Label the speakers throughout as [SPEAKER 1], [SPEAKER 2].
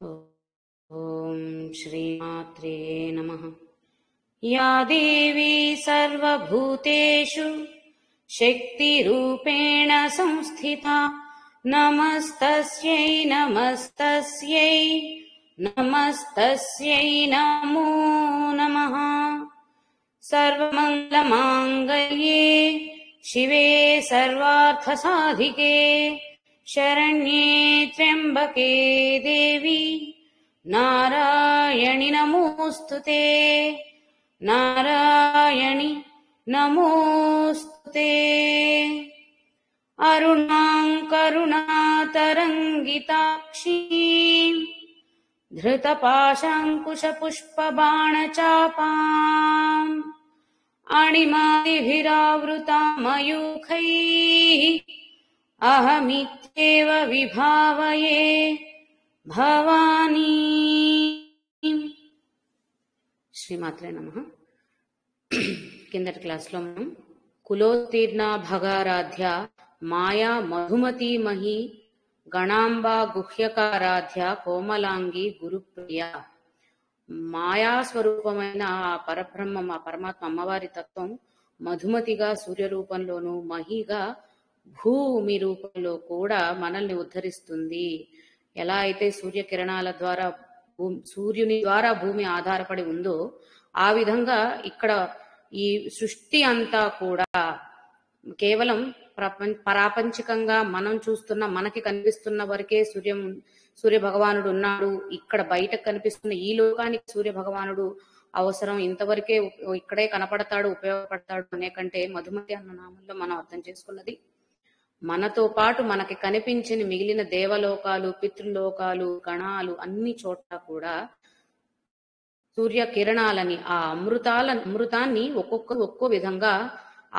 [SPEAKER 1] ఓం శ్రీమాత్రే నమః। యా దేవీ సర్వభూతేషు శక్తిరూపేణ సంస్థితా నమస్తస్యై నమస్తస్యై నమస్తస్యై నమో నమః। సర్వమంగళమాంగళ్యే శివే సర్వార్థసాధికే శరణ్యే త్ర్యంబకే దేవి నారాయణి నమోస్తుతే నారాయణి నమోస్తుతే। అరుణాం కరుణాతరంగితాక్షీం ధృతపాశాంకుశపుష్పబాణచాపాం అణిమాదిభిరావృతామయూఖైః అహమిత్యేవ విభావయే భవానీ। శ్రీమాత్రే నమః। కిందటి క్లాస్లో మనం కులోత్తీర్ణ భగారాధ్య మాయా మధుమతీమహి గణాంబా గుహ్యకారాధ్య కోమలాంగి గురుప్రియ మాయా స్వరూపమైన ఆ పరబ్రహ్మం ఆ పరమాత్మ అమ్మవారి తత్వం మధుమతిగా సూర్య రూపంలోను మహిగా భూమి రూపంలో కూడా మనల్ని ఉద్ధరిస్తుంది। ఎలా అయితే సూర్యకిరణాల ద్వారా సూర్యుని ద్వారా భూమి ఆధారపడి ఉందో ఆ విధంగా ఇక్కడ ఈ సృష్టి అంతా కూడా కేవలం ప్రాపంచికంగా మనం చూస్తున్న మనకి కనిపిస్తున్న వరకే సూర్య భగవానుడు ఉన్నాడు, ఇక్కడ బయట కనిపిస్తున్న ఈ లోకానికి సూర్య భగవానుడు అవసరం, ఇంతవరకే ఇక్కడే కనపడతాడు ఉపయోగపడతాడు అనే కంటే మధుమతి అన్న నామంలో మనం అర్థం చేసుకున్నది మనతో పాటు మనకి కనిపించిన మిగిలిన దేవలోకాలు పితృలోకాలు గణాలు అన్ని చోట్ల కూడా సూర్య కిరణాలని ఆ అమృతాన్ని ఒక్కో విధంగా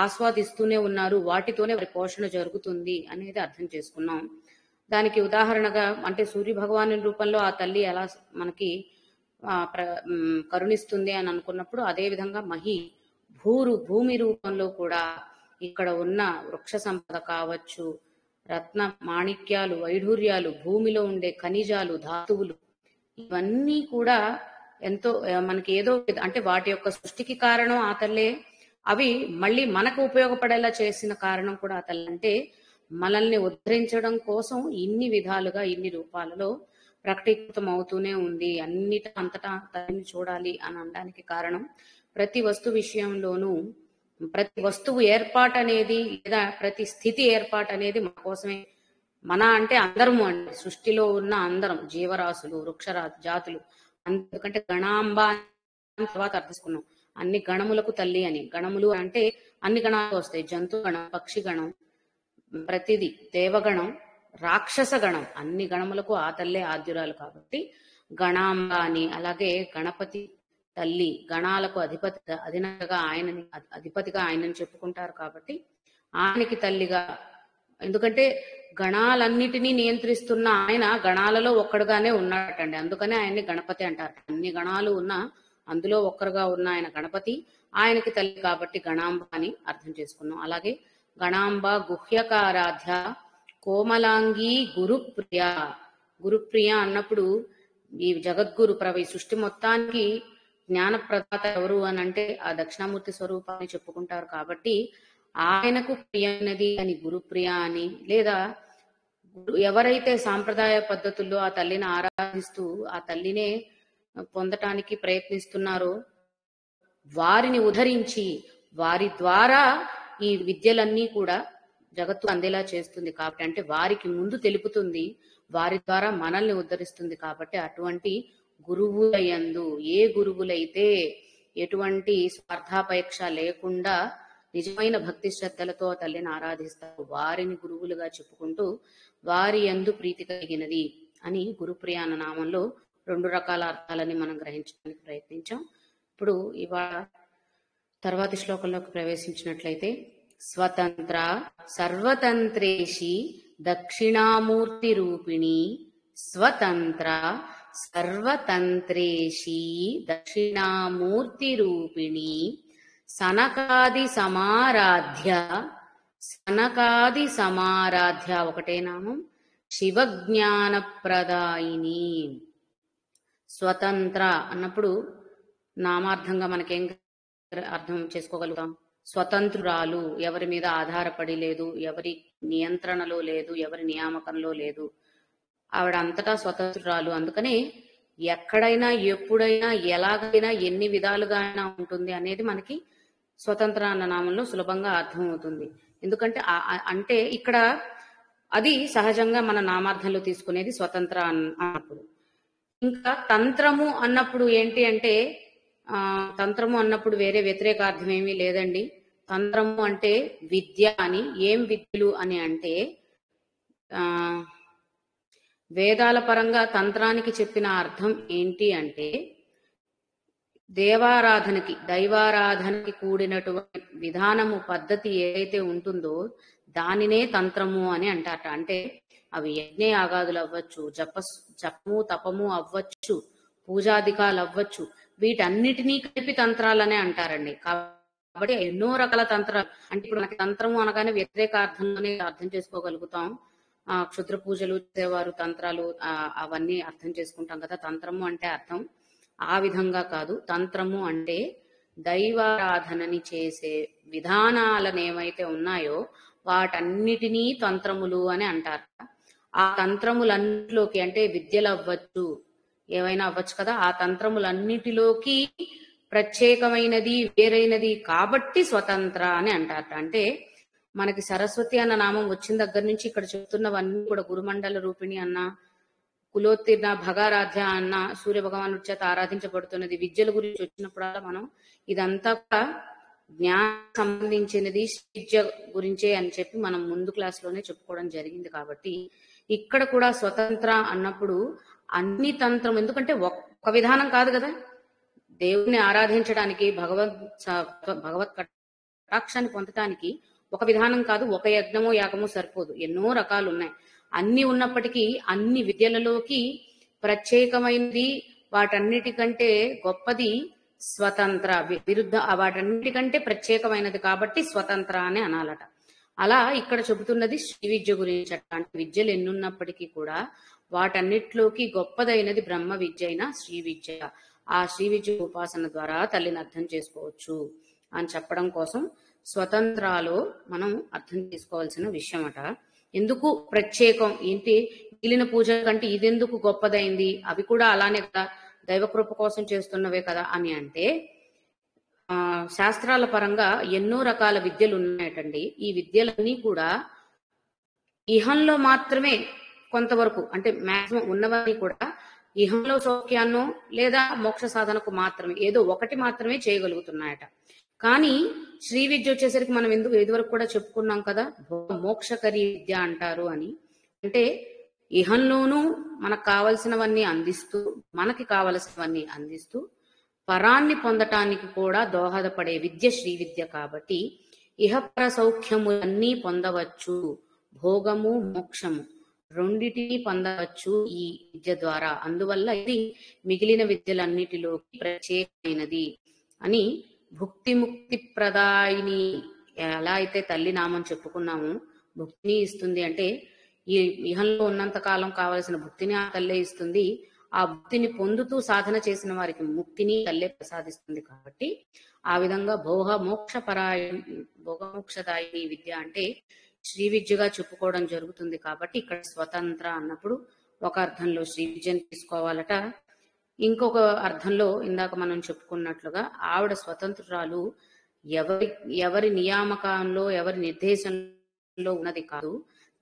[SPEAKER 1] ఆస్వాదిస్తూనే ఉన్నారు, వాటితోనే వారి పోషణ జరుగుతుంది అనేది అర్థం చేసుకున్నాం। దానికి ఉదాహరణగా అంటే సూర్య భగవాను రూపంలో ఆ తల్లి ఎలా మనకి కరుణిస్తుంది అని అనుకున్నప్పుడు అదే విధంగా మహి భూమి రూపంలో కూడా ఇక్కడ ఉన్న వృక్ష సంపద కావచ్చు, రత్న మాణిక్యాలు వైఢూర్యాలు, భూమిలో ఉండే ఖనిజాలు ధాతువులు ఇవన్నీ కూడా ఎంతో మనకి ఏదో అంటే వాటి యొక్క సృష్టికి కారణం ఆ తల్లే, అవి మళ్ళీ మనకు ఉపయోగపడేలా చేసిన కారణం కూడా ఆ తల్లి। అంటే మనల్ని ఉద్ధరించడం కోసం ఇన్ని విధాలుగా ఇన్ని రూపాలలో ప్రకటీకృతం అవుతూనే ఉంది। అంతటా తల్లిని చూడాలి అని అనడానికి కారణం ప్రతి వస్తు విషయంలోనూ ప్రతి వస్తువు ఏర్పాటు అనేది లేదా ప్రతి స్థితి ఏర్పాటు అనేది మన కోసమే। మన అంటే అందరము అండి, సృష్టిలో ఉన్న అందరం జీవరాశులు జాతులు, ఎందుకంటే గణాంబ తర్వాత అర్థిస్తున్నాం అన్ని గణములకు తల్లి అని। గణములు అంటే అన్ని గణాలు వస్తాయి, జంతు గణం, పక్షి గణం, ప్రతిది దేవగణం, రాక్షస గణం, అన్ని గణములకు ఆ తల్లే ఆద్యురాలు కాబట్టి గణాంబ అని। అలాగే గణపతి తల్లి గణాలకు అధిపతిగా ఆయనని చెప్పుకుంటారు కాబట్టి ఆయనకి తల్లిగా, ఎందుకంటే గణాలన్నిటినీ నియంత్రిస్తున్న ఆయన గణాలలో ఒక్కడుగానే ఉన్నాడటండి, అందుకనే ఆయన్ని గణపతి అంటారు। అన్ని గణాలు ఉన్న అందులో ఒక్కరుగా ఉన్న ఆయన గణపతి, ఆయనకి తల్లి కాబట్టి గణాంబ అని అర్థం చేసుకున్నాం। అలాగే గణాంబ గుహ్యకారాధ్య కోమలాంగి గురుప్రియ అన్నప్పుడు ఈ జగద్గురు ఈ సృష్టి మొత్తానికి జ్ఞానప్రదాత ఎవరు అని అంటే ఆ దక్షిణామూర్తి స్వరూపాన్ని చెప్పుకుంటారు కాబట్టి ఆయనకు ప్రియనది అని గురుప్రియ అని, లేదా ఎవరైతే సాంప్రదాయ పద్ధతుల్లో ఆ తల్లిని ఆరాధిస్తూ ఆ తల్లినే పొందటానికి ప్రయత్నిస్తున్నారో వారిని ఉద్ధరించి వారి ద్వారా ఈ విద్యలన్నీ కూడా జగత్తు అందేలా చేస్తుంది కాబట్టి, అంటే వారికి ముందు తెలుపుతుంది, వారి ద్వారా మనల్ని ఉద్ధరిస్తుంది కాబట్టి అటువంటి గురువులయందు ఏ గురువులైతే ఎటువంటి స్వార్థాపేక్ష లేకుండా నిజమైన భక్తి శ్రద్ధలతో తల్లిని ఆరాధిస్తారు వారిని గురువులుగా చెప్పుకుంటూ వారి యందు ప్రీతి కలిగినది అని గురుప్రియ అన్న నామంలో 2 రకాల అర్థాలని మనం గ్రహించడానికి ప్రయత్నించాం। ఇప్పుడు ఇవాళ తర్వాతి శ్లోకంలోకి ప్రవేశించినట్లయితే స్వతంత్ర సర్వతంత్రేషి దక్షిణామూర్తి రూపిణి స్వతంత్ర సర్వతంత్రేషి దక్షిణామూర్తి రూపిణి సనకాది సమారాధ్య ఒకటే నామం శివజ్ఞాన ప్రదాయిని స్వతంత్ర అన్నప్పుడు నామార్థంగా మనకేం అర్థం చేసుకోగలుగుతాం? స్వతంత్రురాలు, ఎవరి మీద ఆధారపడి లేదు, ఎవరి నియంత్రణలో లేదు, ఎవరి నియామకంలో లేదు, ఆవిడ అంతటా స్వతంత్రురాలు. అందుకనే ఎక్కడైనా ఎప్పుడైనా ఎలాగైనా ఎన్ని విధాలుగా అయినా ఉంటుంది అనేది మనకి స్వతంత్ర అన్న నామంలో సులభంగా అర్థమవుతుంది. ఎందుకంటే అంటే ఇక్కడ అది సహజంగా మన నామార్థంలో తీసుకునేది స్వతంత్ర అన్నప్పుడు. ఇంకా తంత్రము అన్నప్పుడు ఏంటి అంటే తంత్రము అన్నప్పుడు వేరే వ్యతిరేకార్థం ఏమీ లేదండి. తంత్రము అంటే విద్య అని. ఏం విద్యలు అని అంటే వేదాల పరంగా తంత్రానికి చెప్పిన అర్థం ఏంటి అంటే దైవారాధనకి కూడినటువంటి విధానము, పద్ధతి ఏదైతే ఉంటుందో దానినే తంత్రము అని అంటారట. అంటే అవి యజ్ఞ యాగాదులు అవ్వచ్చు, జపము తపము అవ్వచ్చు, పూజాధికాలు అవ్వచ్చు, వీటన్నిటినీ కలిపి తంత్రాలనే అంటారండి. కాబట్టి ఎన్నో రకాల తంత్రాలు. అంటే ఇప్పుడు మనకి తంత్రము అనగానే వ్యతిరేక అర్థంలోనే అర్థం చేసుకోగలుగుతాం. క్షుద్ర పూజలు చేసేవారు తంత్రాలు అవన్నీ అర్థం చేసుకుంటాం కదా. తంత్రము అంటే అర్థం ఆ విధంగా కాదు. తంత్రము అంటే దైవారాధనని చేసే విధానాలను ఏమైతే ఉన్నాయో వాటన్నిటినీ తంత్రములు అని అంటారు. ఆ తంత్రములన్నిటిలోకి అంటే విద్యలు అవ్వచ్చు, ఏవైనా అవ్వచ్చు కదా, ఆ తంత్రములన్నిటిలోకి ప్రత్యేకమైనది, వేరైనది కాబట్టి స్వతంత్ర అని అంటారట. అంటే మనకి సరస్వతి అన్న నామం వచ్చిన దగ్గర నుంచి ఇక్కడ చెప్తున్నవన్నీ కూడా గురుమండల రూపిణి అన్న, కులోత్తీర్ణ, భగారాధ్య అన్న, సూర్య భగవాను చేత ఆరాధించబడుతున్నది. విద్యల గురించి వచ్చినప్పుడల్లా మనం ఇదంతా జ్ఞానం సంబంధించినది, విద్య గురించే అని చెప్పి మనం ముందు క్లాస్లోనే చెప్పుకోవడం జరిగింది. కాబట్టి ఇక్కడ కూడా స్వతంత్ర అన్నప్పుడు అన్ని తంత్రం, ఎందుకంటే ఒక్క విధానం కాదు కదా. దేవుణ్ణి ఆరాధించడానికి, భగవత్ కటాక్షాన్ని పొందటానికి ఒక విధానం కాదు, ఒక యజ్ఞమో యాగమో సరిపోదు, ఎన్నో రకాలు ఉన్నాయి. అన్ని ఉన్నప్పటికీ అన్ని విద్యలలోకి ప్రత్యేకమైనది, వాటన్నిటికంటే గొప్పది స్వతంత్ర, విరుద్ధ వాటన్నిటికంటే ప్రత్యేకమైనది కాబట్టి స్వతంత్ర అని అనాలట. అలా ఇక్కడ చెబుతున్నది శ్రీ విద్య గురించి. అంటే విద్యలు ఎన్నున్నప్పటికీ కూడా వాటన్నిటిలోకి గొప్పదైనది బ్రహ్మ విద్య అయిన శ్రీ విద్య. ఆ శ్రీ విద్య ఉపాసన ద్వారా తల్లిని అర్థం చేసుకోవచ్చు అని చెప్పడం కోసం స్వతంత్రాలో మనం అర్థం చేసుకోవాల్సిన విషయం అట. ఎందుకు ప్రత్యేకం ఏంటి, మిగిలిన పూజ కంటే ఇదెందుకు గొప్పదైంది, అవి కూడా అలానే కదా, దైవకృప కోసం చేస్తున్నవే కదా అని అంటే శాస్త్రాల పరంగా ఎన్నో రకాల విద్యలు ఉన్నాయటండి. ఈ విద్యలన్నీ కూడా ఇహంలో మాత్రమే కొంతవరకు, అంటే మాక్సిమం ఉన్నవన్నీ కూడా ఇహంలో సౌఖ్యాన్నో లేదా మోక్ష సాధనకు మాత్రమే, ఏదో ఒకటి మాత్రమే చేయగలుగుతున్నాయట. కానీ శ్రీ విద్య వచ్చేసరికి మనం ఇదివరకు కూడా చెప్పుకున్నాం కదా, మోక్షకరి విద్య అంటారు అని. అంటే ఇహంలోనూ మనకు కావలసినవన్నీ అందిస్తూ, మనకి కావలసినవన్నీ అందిస్తూ పరాన్ని పొందటానికి కూడా దోహదపడే విద్య శ్రీ విద్య. కాబట్టి ఇహపర సౌఖ్యములన్నీ పొందవచ్చు, భోగము మోక్షము రెండిటిని పొందవచ్చు ఈ విద్య ద్వారా. అందువల్ల ఇది మిగిలిన విద్యలన్నిటిలోకి ప్రత్యేకమైనది అని భుక్తి ముక్తి ప్రదాయిని. ఎలా అయితే తల్లి నామం చెప్పుకున్నాము, భుక్తిని ఇస్తుంది అంటే ఈ ఇహంలో ఉన్నంత కాలం కావలసిన భుక్తిని ఆ తల్లే ఇస్తుంది. ఆ భుక్తిని పొందుతూ సాధన చేసిన వారికి ముక్తిని తల్లే ప్రసాదిస్తుంది. కాబట్టి ఆ విధంగా భోగమోక్షదాయిని విద్య అంటే శ్రీ విద్యగా చెప్పుకోవడం జరుగుతుంది. కాబట్టి ఇక్కడ స్వతంత్ర అన్నప్పుడు ఒక అర్థంలో శ్రీ విద్యను తీసుకోవాలట. ఇంకొక అర్థంలో ఇందాక మనం చెప్పుకున్నట్లుగా ఆవిడ స్వతంత్రురాలు, ఎవరి నియామకంలో ఎవరి నిర్దేశంలో ఉన్నది కాదు,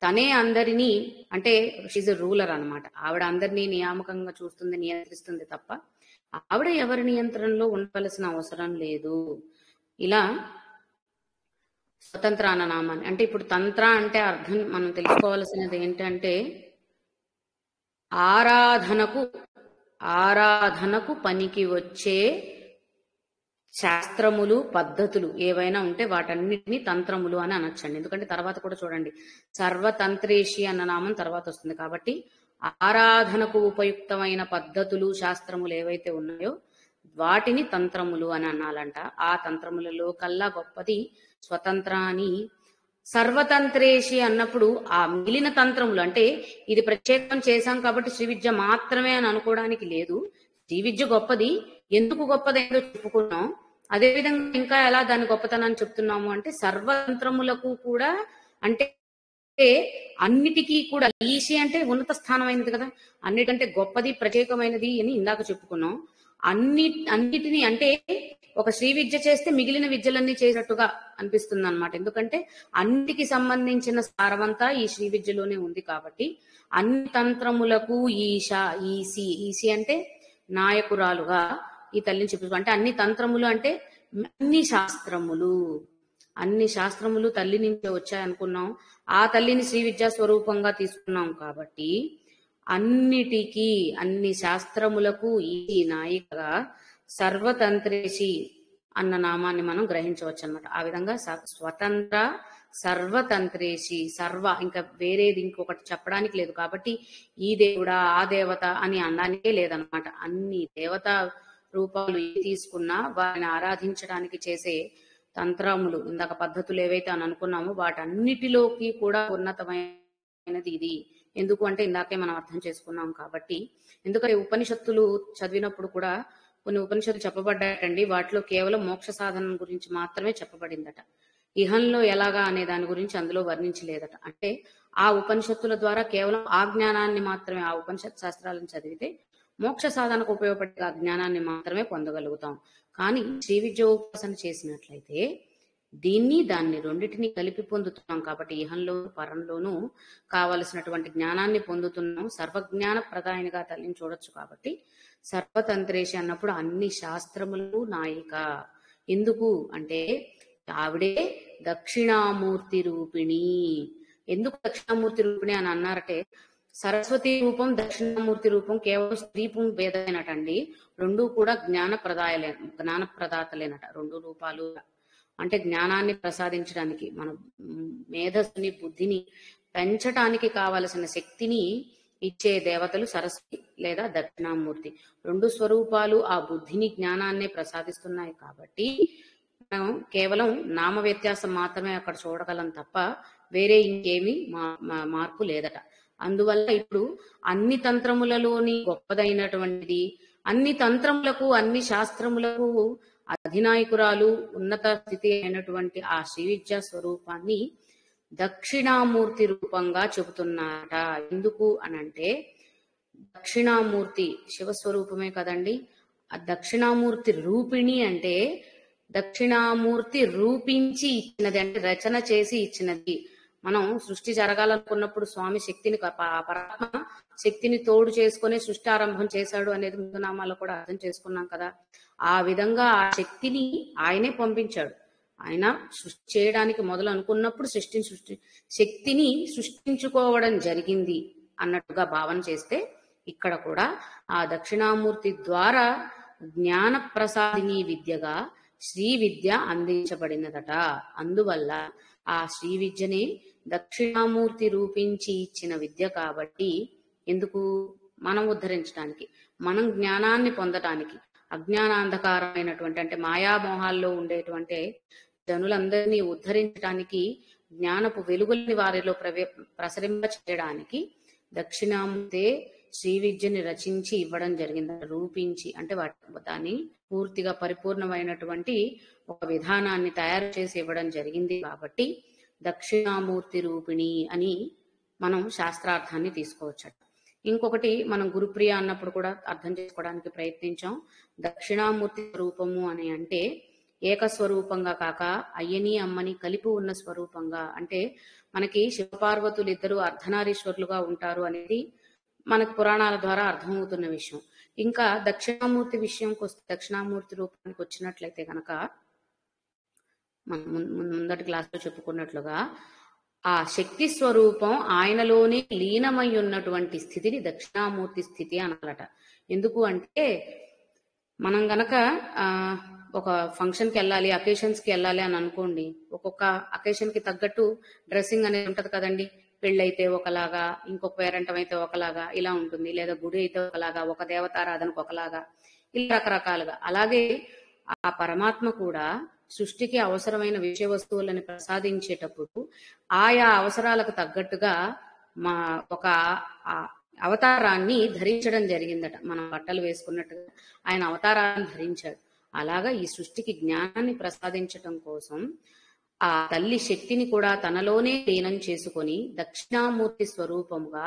[SPEAKER 1] తనే అందరినీ, అంటే షీజ్ ఎ రూలర్ అనమాట. ఆవిడ అందరినీ నియామకంగా చూస్తుంది, నియంత్రిస్తుంది తప్ప ఆవిడ ఎవరి నియంత్రణలో ఉండవలసిన అవసరం లేదు. ఇలా స్వతంత్ర అన్న నామాన్ని, అంటే ఇప్పుడు తంత్ర అంటే అర్థం మనం తెలుసుకోవాల్సినది ఏంటంటే ఆరాధనకు పనికి వచ్చే శాస్త్రములు, పద్ధతులు ఏవైనా ఉంటే వాటన్నిటిని తంత్రములు అని అనొచ్చండి. ఎందుకంటే తర్వాత కూడా చూడండి, సర్వతంత్రేషి అన్న నామం తర్వాత వస్తుంది. కాబట్టి ఆరాధనకు ఉపయుక్తమైన పద్ధతులు, శాస్త్రములు ఏవైతే ఉన్నాయో వాటిని తంత్రములు అని అనాలంట. ఆ తంత్రములలో కల్లా గొప్పది స్వతంత్ర అని. సర్వతంత్రేషి అన్నప్పుడు ఆ మిగిలిన తంత్రములు, అంటే ఇది ప్రత్యేకం చేశాం కాబట్టి శ్రీ విద్య మాత్రమే అని అనుకోవడానికి లేదు. శ్రీ విద్య గొప్పది, ఎందుకు గొప్పదైందో చెప్పుకున్నాం. అదేవిధంగా ఇంకా ఎలా దాని గొప్పతనాన్ని చెప్తున్నాము అంటే సర్వతంత్రములకు కూడా, అంటే అన్నిటికీ కూడా ఈసి అంటే ఉన్నత స్థానమైనది కదా, అన్నిటికంటే గొప్పది ప్రత్యేకమైనది అని ఇందాక చెప్పుకున్నాం. అన్నిటిని అంటే ఒక శ్రీ విద్య చేస్తే మిగిలిన విద్యలన్నీ చేసినట్టుగా అనిపిస్తుంది అనమాట. ఎందుకంటే అన్నిటికి సంబంధించిన సారమంతా ఈ శ్రీ విద్యలోనే ఉంది కాబట్టి అన్ని తంత్రములకు ఈసి అంటే నాయకురాలుగా ఈ తల్లిని చెప్పు. అంటే అన్ని తంత్రములు అంటే అన్ని శాస్త్రములు తల్లి నుంచే వచ్చాయనుకున్నాం. ఆ తల్లిని శ్రీ విద్యా స్వరూపంగా తీసుకున్నాం కాబట్టి అన్ని శాస్త్రములకు ఈ నాయికగా సర్వతంత్రేసి అన్న నామాన్ని మనం గ్రహించవచ్చు అనమాట. ఆ విధంగా స్వతంత్ర సర్వతంత్రేసి, ఇంకా వేరేది ఇంకొకటి చెప్పడానికి లేదు కాబట్టి ఈ దేవుడా ఆ దేవత అని అనడానికే లేదనమాట. అన్ని దేవతా రూపాలు తీసుకున్నా వారిని ఆరాధించడానికి చేసే తంత్రములు, ఇందాక పద్ధతులు ఏవైతే అని అనుకున్నామో వాటన్నిటిలోకి కూడా ఉన్నతమైనది ఇది. ఎందుకు అంటే ఇందాకే మనం అర్థం చేసుకున్నాం కాబట్టి. ఎందుకంటే ఉపనిషత్తులు చదివినప్పుడు కూడా కొన్ని ఉపనిషత్తులు చెప్పబడ్డాయటండి, వాటిలో కేవలం మోక్ష సాధన గురించి మాత్రమే చెప్పబడిందట. ఇహంలో ఎలాగా అనే దాని గురించి అందులో వర్ణించలేదట. అంటే ఆ ఉపనిషత్తుల ద్వారా కేవలం ఆ జ్ఞానాన్ని మాత్రమే, ఆ ఉపనిషత్ శాస్త్రాలను చదివితే మోక్ష సాధనకు ఉపయోగపడే ఆ జ్ఞానాన్ని మాత్రమే పొందగలుగుతాం. కానీ శ్రీ విద్యోపాసన చేసినట్లయితే దాన్ని రెండింటినీ కలిపి పొందుతున్నాం కాబట్టి ఇహంలో పరంలోనూ కావలసినటువంటి జ్ఞానాన్ని పొందుతున్నాం. సర్వజ్ఞాన ప్రదాయనిగా తల్లిని చూడొచ్చు కాబట్టి సర్వతంత్రేషి అన్నప్పుడు అన్ని శాస్త్రములకు నాయిక. ఎందుకు అంటే ఆవిడే దక్షిణామూర్తి రూపిణి. ఎందుకు దక్షిణామూర్తి రూపిణి అని అన్నారంటే సరస్వతి రూపం దక్షిణామూర్తి రూపం కేవలం స్త్రీ భేదమైనటండి. రెండు కూడా జ్ఞానప్రదాతలేనట. రెండు రూపాలు అంటే జ్ఞానాన్ని ప్రసాదించడానికి, మన మేధస్సుని బుద్ధిని పెంచటానికి కావలసిన శక్తిని ఇచ్చే దేవతలు సరస్వతి లేదా దక్షిణామూర్తి. రెండు స్వరూపాలు ఆ బుద్ధిని జ్ఞానాన్ని ప్రసాదిస్తున్నాయి కాబట్టి మనం కేవలం నామ వ్యత్యాసం మాత్రమే అక్కడ చూడగలం తప్ప వేరే ఇంకేమీ మార్పు లేదట. అందువల్ల ఇప్పుడు అన్ని తంత్రములలోని గొప్పదైనటువంటిది, అన్ని తంత్రములకు అన్ని శాస్త్రములకు అధినాయకురాలు, ఉన్నత స్థితి అయినటువంటి ఆ శ్రీ విద్యా స్వరూపాన్ని దక్షిణామూర్తి రూపంగా చెబుతున్నారట. ఎందుకు అనంటే దక్షిణామూర్తి శివస్వరూపమే కదండి. ఆ దక్షిణామూర్తి రూపిణి అంటే దక్షిణామూర్తి రూపించి ఇచ్చినది, అంటే రచన చేసి ఇచ్చినది. మనం సృష్టి జరగాలనుకున్నప్పుడు స్వామి శక్తిని, పరమాత్మ శక్తిని తోడు చేసుకుని సృష్టి ఆరంభం చేశాడు అనేది ముందు నామాల్లో కూడా అర్థం చేసుకున్నాం కదా. ఆ విధంగా ఆ శక్తిని ఆయనే పంపించాడు. ఆయన సృష్టి చేయడానికి మొదలు అనుకున్నప్పుడు శక్తిని సృష్టించుకోవడం జరిగింది అన్నట్టుగా భావన చేస్తే ఇక్కడ కూడా ఆ దక్షిణామూర్తి ద్వారా జ్ఞాన ప్రసాదిని విద్యగా శ్రీ విద్య అందించబడినదట. అందువల్ల ఆ శ్రీ విద్యని దక్షిణామూర్తి రూపించి ఇచ్చిన విద్య కాబట్టి ఎందుకు మనం ఉద్ధరించడానికి, మనం జ్ఞానాన్ని పొందటానికి, అజ్ఞానాంధకారమైనటువంటి అంటే మాయామోహాల్లో ఉండేటువంటి జనులందరినీ ఉద్ధరించడానికి, జ్ఞానపు వెలుగుల్ని వారిలో ప్రసరింప చేయడానికి దక్షిణామూర్తే శ్రీ విద్యని రచించి ఇవ్వడం జరిగింది. రూపించి అంటే దాన్ని పూర్తిగా పరిపూర్ణమైనటువంటి ఒక విధానాన్ని తయారు చేసి ఇవ్వడం జరిగింది కాబట్టి దక్షిణామూర్తి రూపిణి అని మనం శాస్త్రార్థాన్ని తీసుకోవచ్చట. ఇంకొకటి మనం గురుప్రియ అన్నప్పుడు కూడా అర్థం చేసుకోవడానికి ప్రయత్నించాం. దక్షిణామూర్తి స్వరూపము అని అంటే ఏకస్వరూపంగా కాక అయ్యని అమ్మని కలిపి ఉన్న స్వరూపంగా, అంటే మనకి శివపార్వతులు ఇద్దరు అర్ధనారీశ్వరులుగా ఉంటారు అనేది మనకు పురాణాల ద్వారా అర్థమవుతున్న విషయం. ఇంకా దక్షిణామూర్తి విషయంకి వస్తే, దక్షిణామూర్తి రూపానికి వచ్చినట్లయితే కనుక మనం ముందటి క్లాస్లో చెప్పుకున్నట్లుగా ఆ శక్తి స్వరూపం ఆయనలోనే లీనమై ఉన్నటువంటి స్థితిని దక్షిణామూర్తి స్థితి అనాలట. ఎందుకు అంటే మనం గనక ఒక ఫంక్షన్కి వెళ్ళాలి, అకేషన్స్కి వెళ్ళాలి అని అనుకోండి, ఒక్కొక్క అకేషన్కి తగ్గట్టు డ్రెస్సింగ్ అనేది ఉంటది కదండి. పెళ్ళైతే ఒకలాగా, ఇంకొక పేరంటం అయితే ఒకలాగా ఇలా ఉంటుంది, లేదా గుడి అయితే ఒకలాగా, ఒక దేవతారాధనకు ఒకలాగా, ఇలా రకరకాలుగా. అలాగే ఆ పరమాత్మ కూడా సృష్టికి అవసరమైన విషయ వస్తువులను ప్రసాదించేటప్పుడు ఆయా అవసరాలకు తగ్గట్టుగా ఒక అవతారాన్ని ధరించడం జరిగిందట. మనం బట్టలు వేసుకున్నట్టుగా ఆయన అవతారాన్ని ధరించాడు. అలాగా ఈ సృష్టికి జ్ఞానాన్ని ప్రసాదించటం కోసం ఆ తల్లి శక్తిని కూడా తనలోనే లీనం చేసుకొని దక్షిణామూర్తి స్వరూపముగా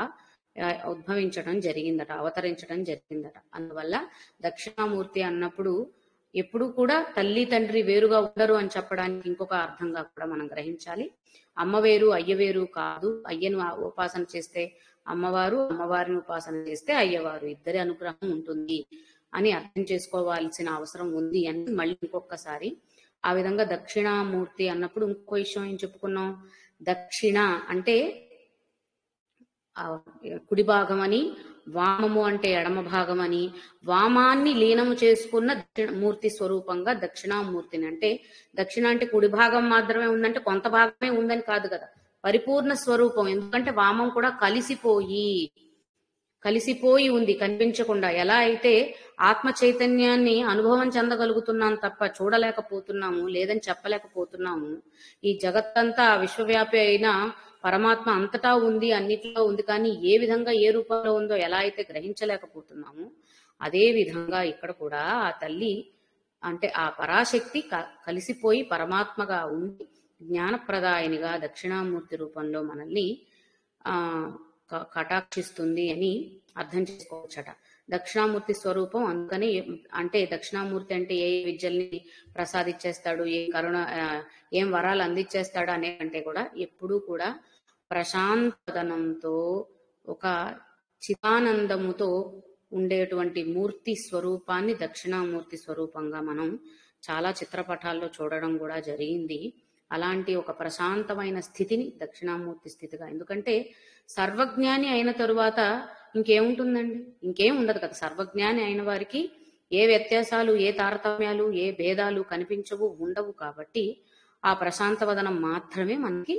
[SPEAKER 1] ఉద్భవించడం జరిగిందట, అవతరించడం జరిగిందట. అందువల్ల దక్షిణామూర్తి అన్నప్పుడు ఎప్పుడు కూడా తల్లి తండ్రి వేరుగా ఉండరు అని చెప్పడానికి ఇంకొక అర్థంగా కూడా మనం గ్రహించాలి. అమ్మ వేరు అయ్య వేరు కాదు. అయ్యను ఉపాసన చేస్తే అమ్మవారు, అమ్మవారిని ఉపాసన చేస్తే అయ్యవారు, ఇద్దరి అనుగ్రహం ఉంటుంది అని అర్థం చేసుకోవాల్సిన అవసరం ఉంది అని మళ్ళీ ఇంకొకసారి ఆ విధంగా దక్షిణామూర్తి అన్నప్పుడు ఇంకో విషయం ఏం చెప్పుకున్నాం, దక్షిణ అంటే కుడి భాగం అని, వామము అంటే ఎడమ భాగం అని, వామాన్ని లీనము చేసుకున్న మూర్తి స్వరూపంగా దక్షిణామూర్తిని. అంటే దక్షిణ అంటే కుడి భాగం మాత్రమే ఉందంటే కొంత భాగమే ఉందని కాదు కదా, పరిపూర్ణ స్వరూపం. ఎందుకంటే వామం కూడా కలిసిపోయి ఉంది, కనిపించకుండా. ఎలా అయితే ఆత్మ చైతన్యాన్ని అనుభవం చెందగలుగుతున్నాం తప్ప చూడలేకపోతున్నాము, లేదని చెప్పలేకపోతున్నాము. ఈ జగత్తంతా విశ్వవ్యాపి అయిన పరమాత్మ అంతటా ఉంది, అన్నిటిలో ఉంది. కానీ ఏ విధంగా ఏ రూపంలో ఉందో ఎలా అయితే గ్రహించలేకపోతున్నాము, అదే విధంగా ఇక్కడ కూడా ఆ తల్లి అంటే ఆ పరాశక్తి కలిసిపోయి పరమాత్మగా ఉండి జ్ఞానప్రదాయనిగా దక్షిణామూర్తి రూపంలో మనల్ని కటాక్షిస్తుంది అని అర్థం చేసుకోవచ్చట. దక్షిణామూర్తి స్వరూపం అందుకని, అంటే దక్షిణామూర్తి అంటే ఏ విద్యల్ని ప్రసాదించేస్తాడు, ఏం వరాలు అందించేస్తాడు అనే కంటే కూడా ఎప్పుడూ కూడా ప్రశాంతదనంతో ఒక చిదానందముతో ఉండేటువంటి మూర్తి స్వరూపాన్ని దక్షిణామూర్తి స్వరూపంగా మనం చాలా చిత్రపటాల్లో చూడడం కూడా జరిగింది. అలాంటి ఒక ప్రశాంతమైన స్థితిని దక్షిణామూర్తి స్థితిగా, ఎందుకంటే సర్వజ్ఞాని అయిన తరువాత ఇంకేముంటుందండి, ఇంకేం ఉండదు కదా. సర్వజ్ఞాని అయిన వారికి ఏ వ్యత్యాసాలు, ఏ తారతమ్యాలు, ఏ భేదాలు కనిపించవు, ఉండవు. కాబట్టి ఆ ప్రశాంతవదనం మాత్రమే మనకి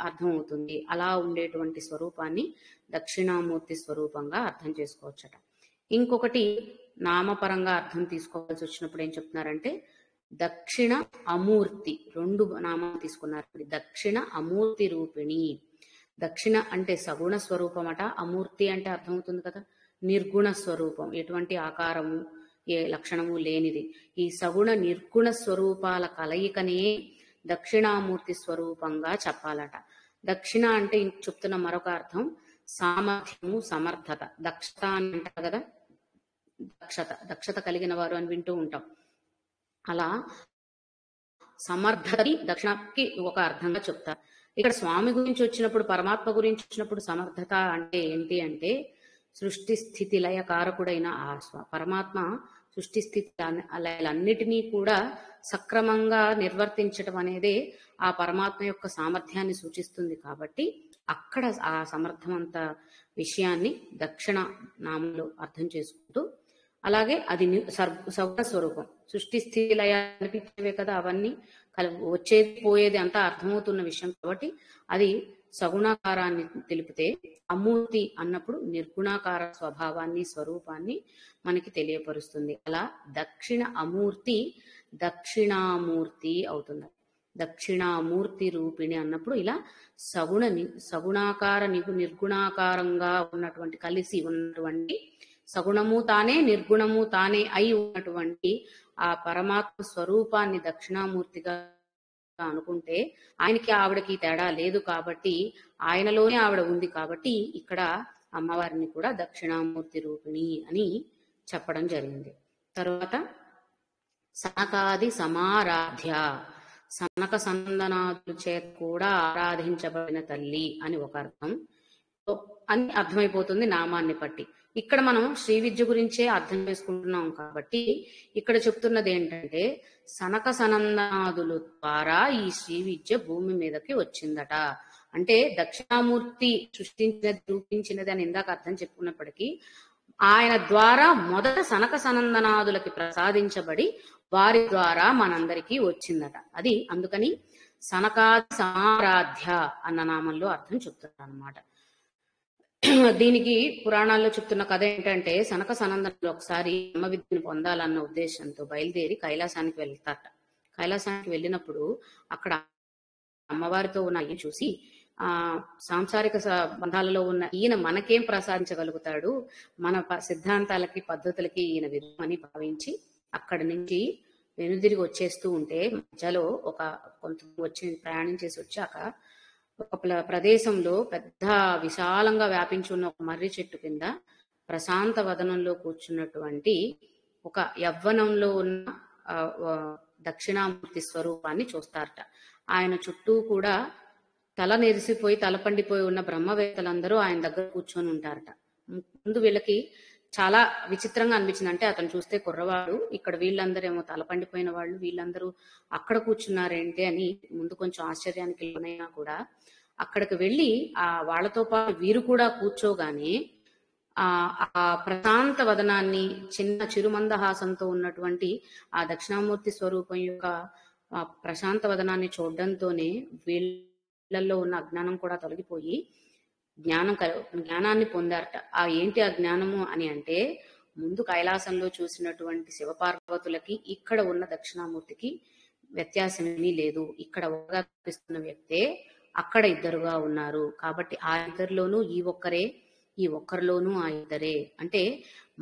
[SPEAKER 1] అర్థమవుతుంది. అలా ఉండేటువంటి స్వరూపాన్ని దక్షిణామూర్తి స్వరూపంగా అర్థం చేసుకోవచ్చట. ఇంకొకటి నామపరంగా అర్థం తీసుకోవాల్సి వచ్చినప్పుడు ఏం చెప్తున్నారంటే దక్షిణ అమూర్తి, రెండు నామాలు తీసుకున్నారు. దక్షిణ అమూర్తి రూపిణి. దక్షిణ అంటే సగుణ స్వరూపం అట, అమూర్తి అంటే అర్థమవుతుంది కదా నిర్గుణ స్వరూపం, ఎటువంటి ఆకారము ఏ లక్షణము లేనిది. ఈ సగుణ నిర్గుణ స్వరూపాల కలయికనే దక్షిణామూర్తి స్వరూపంగా చెప్పాలట. దక్షిణ అంటే చెప్తున్న మరొక అర్థం సామర్థ్యము, సమర్థత. దక్షత అని అంటారు కదా, దక్షత కలిగిన వారు అని వింటూ ఉంటాం. అలా సమర్థతని దక్షిణకి ఒక అర్థంగా చెప్తారు. ఇక్కడ స్వామి గురించి వచ్చినప్పుడు, పరమాత్మ గురించి వచ్చినప్పుడు సమర్థత అంటే ఏంటి అంటే సృష్టి స్థితి లయ కారకుడైన ఆ పరమాత్మ సృష్టి స్థితి లయలన్నిటినీ కూడా సక్రమంగా నిర్వర్తించడం అనేదే ఆ పరమాత్మ యొక్క సామర్థ్యాన్ని సూచిస్తుంది. కాబట్టి అక్కడ ఆ సమర్థమంత విషయాన్ని దక్షిణ నామంలో అర్థం చేసుకుంటూ, అలాగే అది సగుణ స్వరూపం, సృష్టి స్థితి లయ అనిపించేవే కదా అవన్నీ, వచ్చేది పోయేది అంతా అర్థమవుతున్న విషయం. కాబట్టి అది సగుణాకారాన్ని తెలిపితే, అమూర్తి అన్నప్పుడు నిర్గుణాకార స్వభావాన్ని, స్వరూపాన్ని మనకి తెలియపరుస్తుంది. అలా దక్షిణ అమూర్తి దక్షిణామూర్తి అవుతుంది. దక్షిణామూర్తి రూపిణి అన్నప్పుడు ఇలా సగుణాకార నిర్గుణాకారంగా ఉన్నటువంటి, కలిసి ఉన్నటువంటి, సగుణము తానే నిర్గుణము తానే అయి ఉన్నటువంటి ఆ పరమాత్మ స్వరూపాన్ని దక్షిణామూర్తిగా అనుకుంటే ఆయనకి ఆవిడకి తేడా లేదు. కాబట్టి ఆయనలోనే ఆవిడ ఉంది. కాబట్టి ఇక్కడ అమ్మవారిని కూడా దక్షిణామూర్తి రూపిణి అని చెప్పడం జరిగింది. తర్వాత సనకాది సమారాధ్య, సనక సందనాదుల చేత కూడా ఆరాధించబడిన తల్లి అని ఒక అర్థం అని అర్థమైపోతుంది నామాన్ని బట్టి. ఇక్కడ మనం శ్రీ విద్య గురించే అర్థం చేసుకుంటున్నాం కాబట్టి ఇక్కడ చెప్తున్నది ఏంటంటే సనక సనందనాదుల ద్వారా ఈ శ్రీ విద్య భూమి మీదకి వచ్చిందట. అంటే దక్షిణామూర్తి సృష్టించినది, రూపించినది అని ఇందాక అర్థం చెప్పుకున్నప్పటికీ ఆయన ద్వారా మొదట సనక సనందనాదులకి ప్రసాదించబడి వారి ద్వారా మనందరికీ వచ్చిందట. అది అందుకని సనకాది సమారాధ్య అన్న నామంలో అర్థం చెప్తున్నారు అన్నమాట. దీనికి పురాణాల్లో చెప్తున్న కథ ఏంటంటే సనక సనందనులు ఒకసారి బ్రహ్మ విద్యను పొందాలన్న ఉద్దేశంతో బయలుదేరి కైలాసానికి వెళ్తారట. కైలాసానికి వెళ్ళినప్పుడు అక్కడ అమ్మవారితో ఉన్న చూసి ఆ సాంసారిక బంధాలలో ఉన్న ఈయన మనకేం ప్రసాదించగలుగుతాడు, మన సిద్ధాంతాలకి పద్ధతులకి ఈయన విరుద్ధమని భావించి అక్కడి నుంచి వెనుదిరిగి వచ్చేస్తూ ఉంటే మధ్యలో కొంత ప్రయాణం చేసి వచ్చాక ఒక ప్రదేశంలో పెద్ద విశాలంగా వ్యాపించి ఉన్న ఒక మర్రి చెట్టు కింద ప్రశాంత వదనంలో కూర్చున్నటువంటి ఒక యవ్వనంలో ఉన్న దక్షిణామూర్తి స్వరూపాన్ని చూస్తారట. ఆయన చుట్టూ కూడా తల నెరిసిపోయి తలపండిపోయి ఉన్న బ్రహ్మవేత్తలందరూ ఆయన దగ్గర కూర్చొని ఉంటారట. ముందు వీళ్ళకి చాలా విచిత్రంగా అనిపించింది. అంటే అతను చూస్తే కుర్రవాడు, ఇక్కడ వీళ్ళందరేమో తలపండిపోయిన వాళ్ళు, వీళ్ళందరూ అక్కడ కూర్చున్నారేంటి అని ముందు కొంచెం ఆశ్చర్యానికి లోనైనా కూడా అక్కడికి వెళ్ళి వాళ్ళతో పాటు వీరు కూడా కూర్చోగానే ఆ ప్రశాంత వదనాన్ని, చిన్న చిరుమందహాసంతో ఉన్నటువంటి ఆ దక్షిణామూర్తి స్వరూపం యొక్క ప్రశాంత వదనాన్ని చూడడంతోనే వీళ్ళల్లో ఉన్న అజ్ఞానం కూడా తొలగిపోయి జ్ఞానాన్ని పొందారట. ఏంటి ఆ జ్ఞానము అని అంటే, ముందు కైలాసంలో చూసినటువంటి శివపార్వతులకి ఇక్కడ ఉన్న దక్షిణామూర్తికి వ్యత్యాసమేమీ లేదు. ఇక్కడ ఒకగా కనిపిస్తున్న వ్యక్తే అక్కడ ఇద్దరుగా ఉన్నారు. కాబట్టి ఆ ఇద్దరిలోనూ ఈ ఒక్కరే, ఈ ఒక్కరిలోనూ ఆ ఇద్దరే. అంటే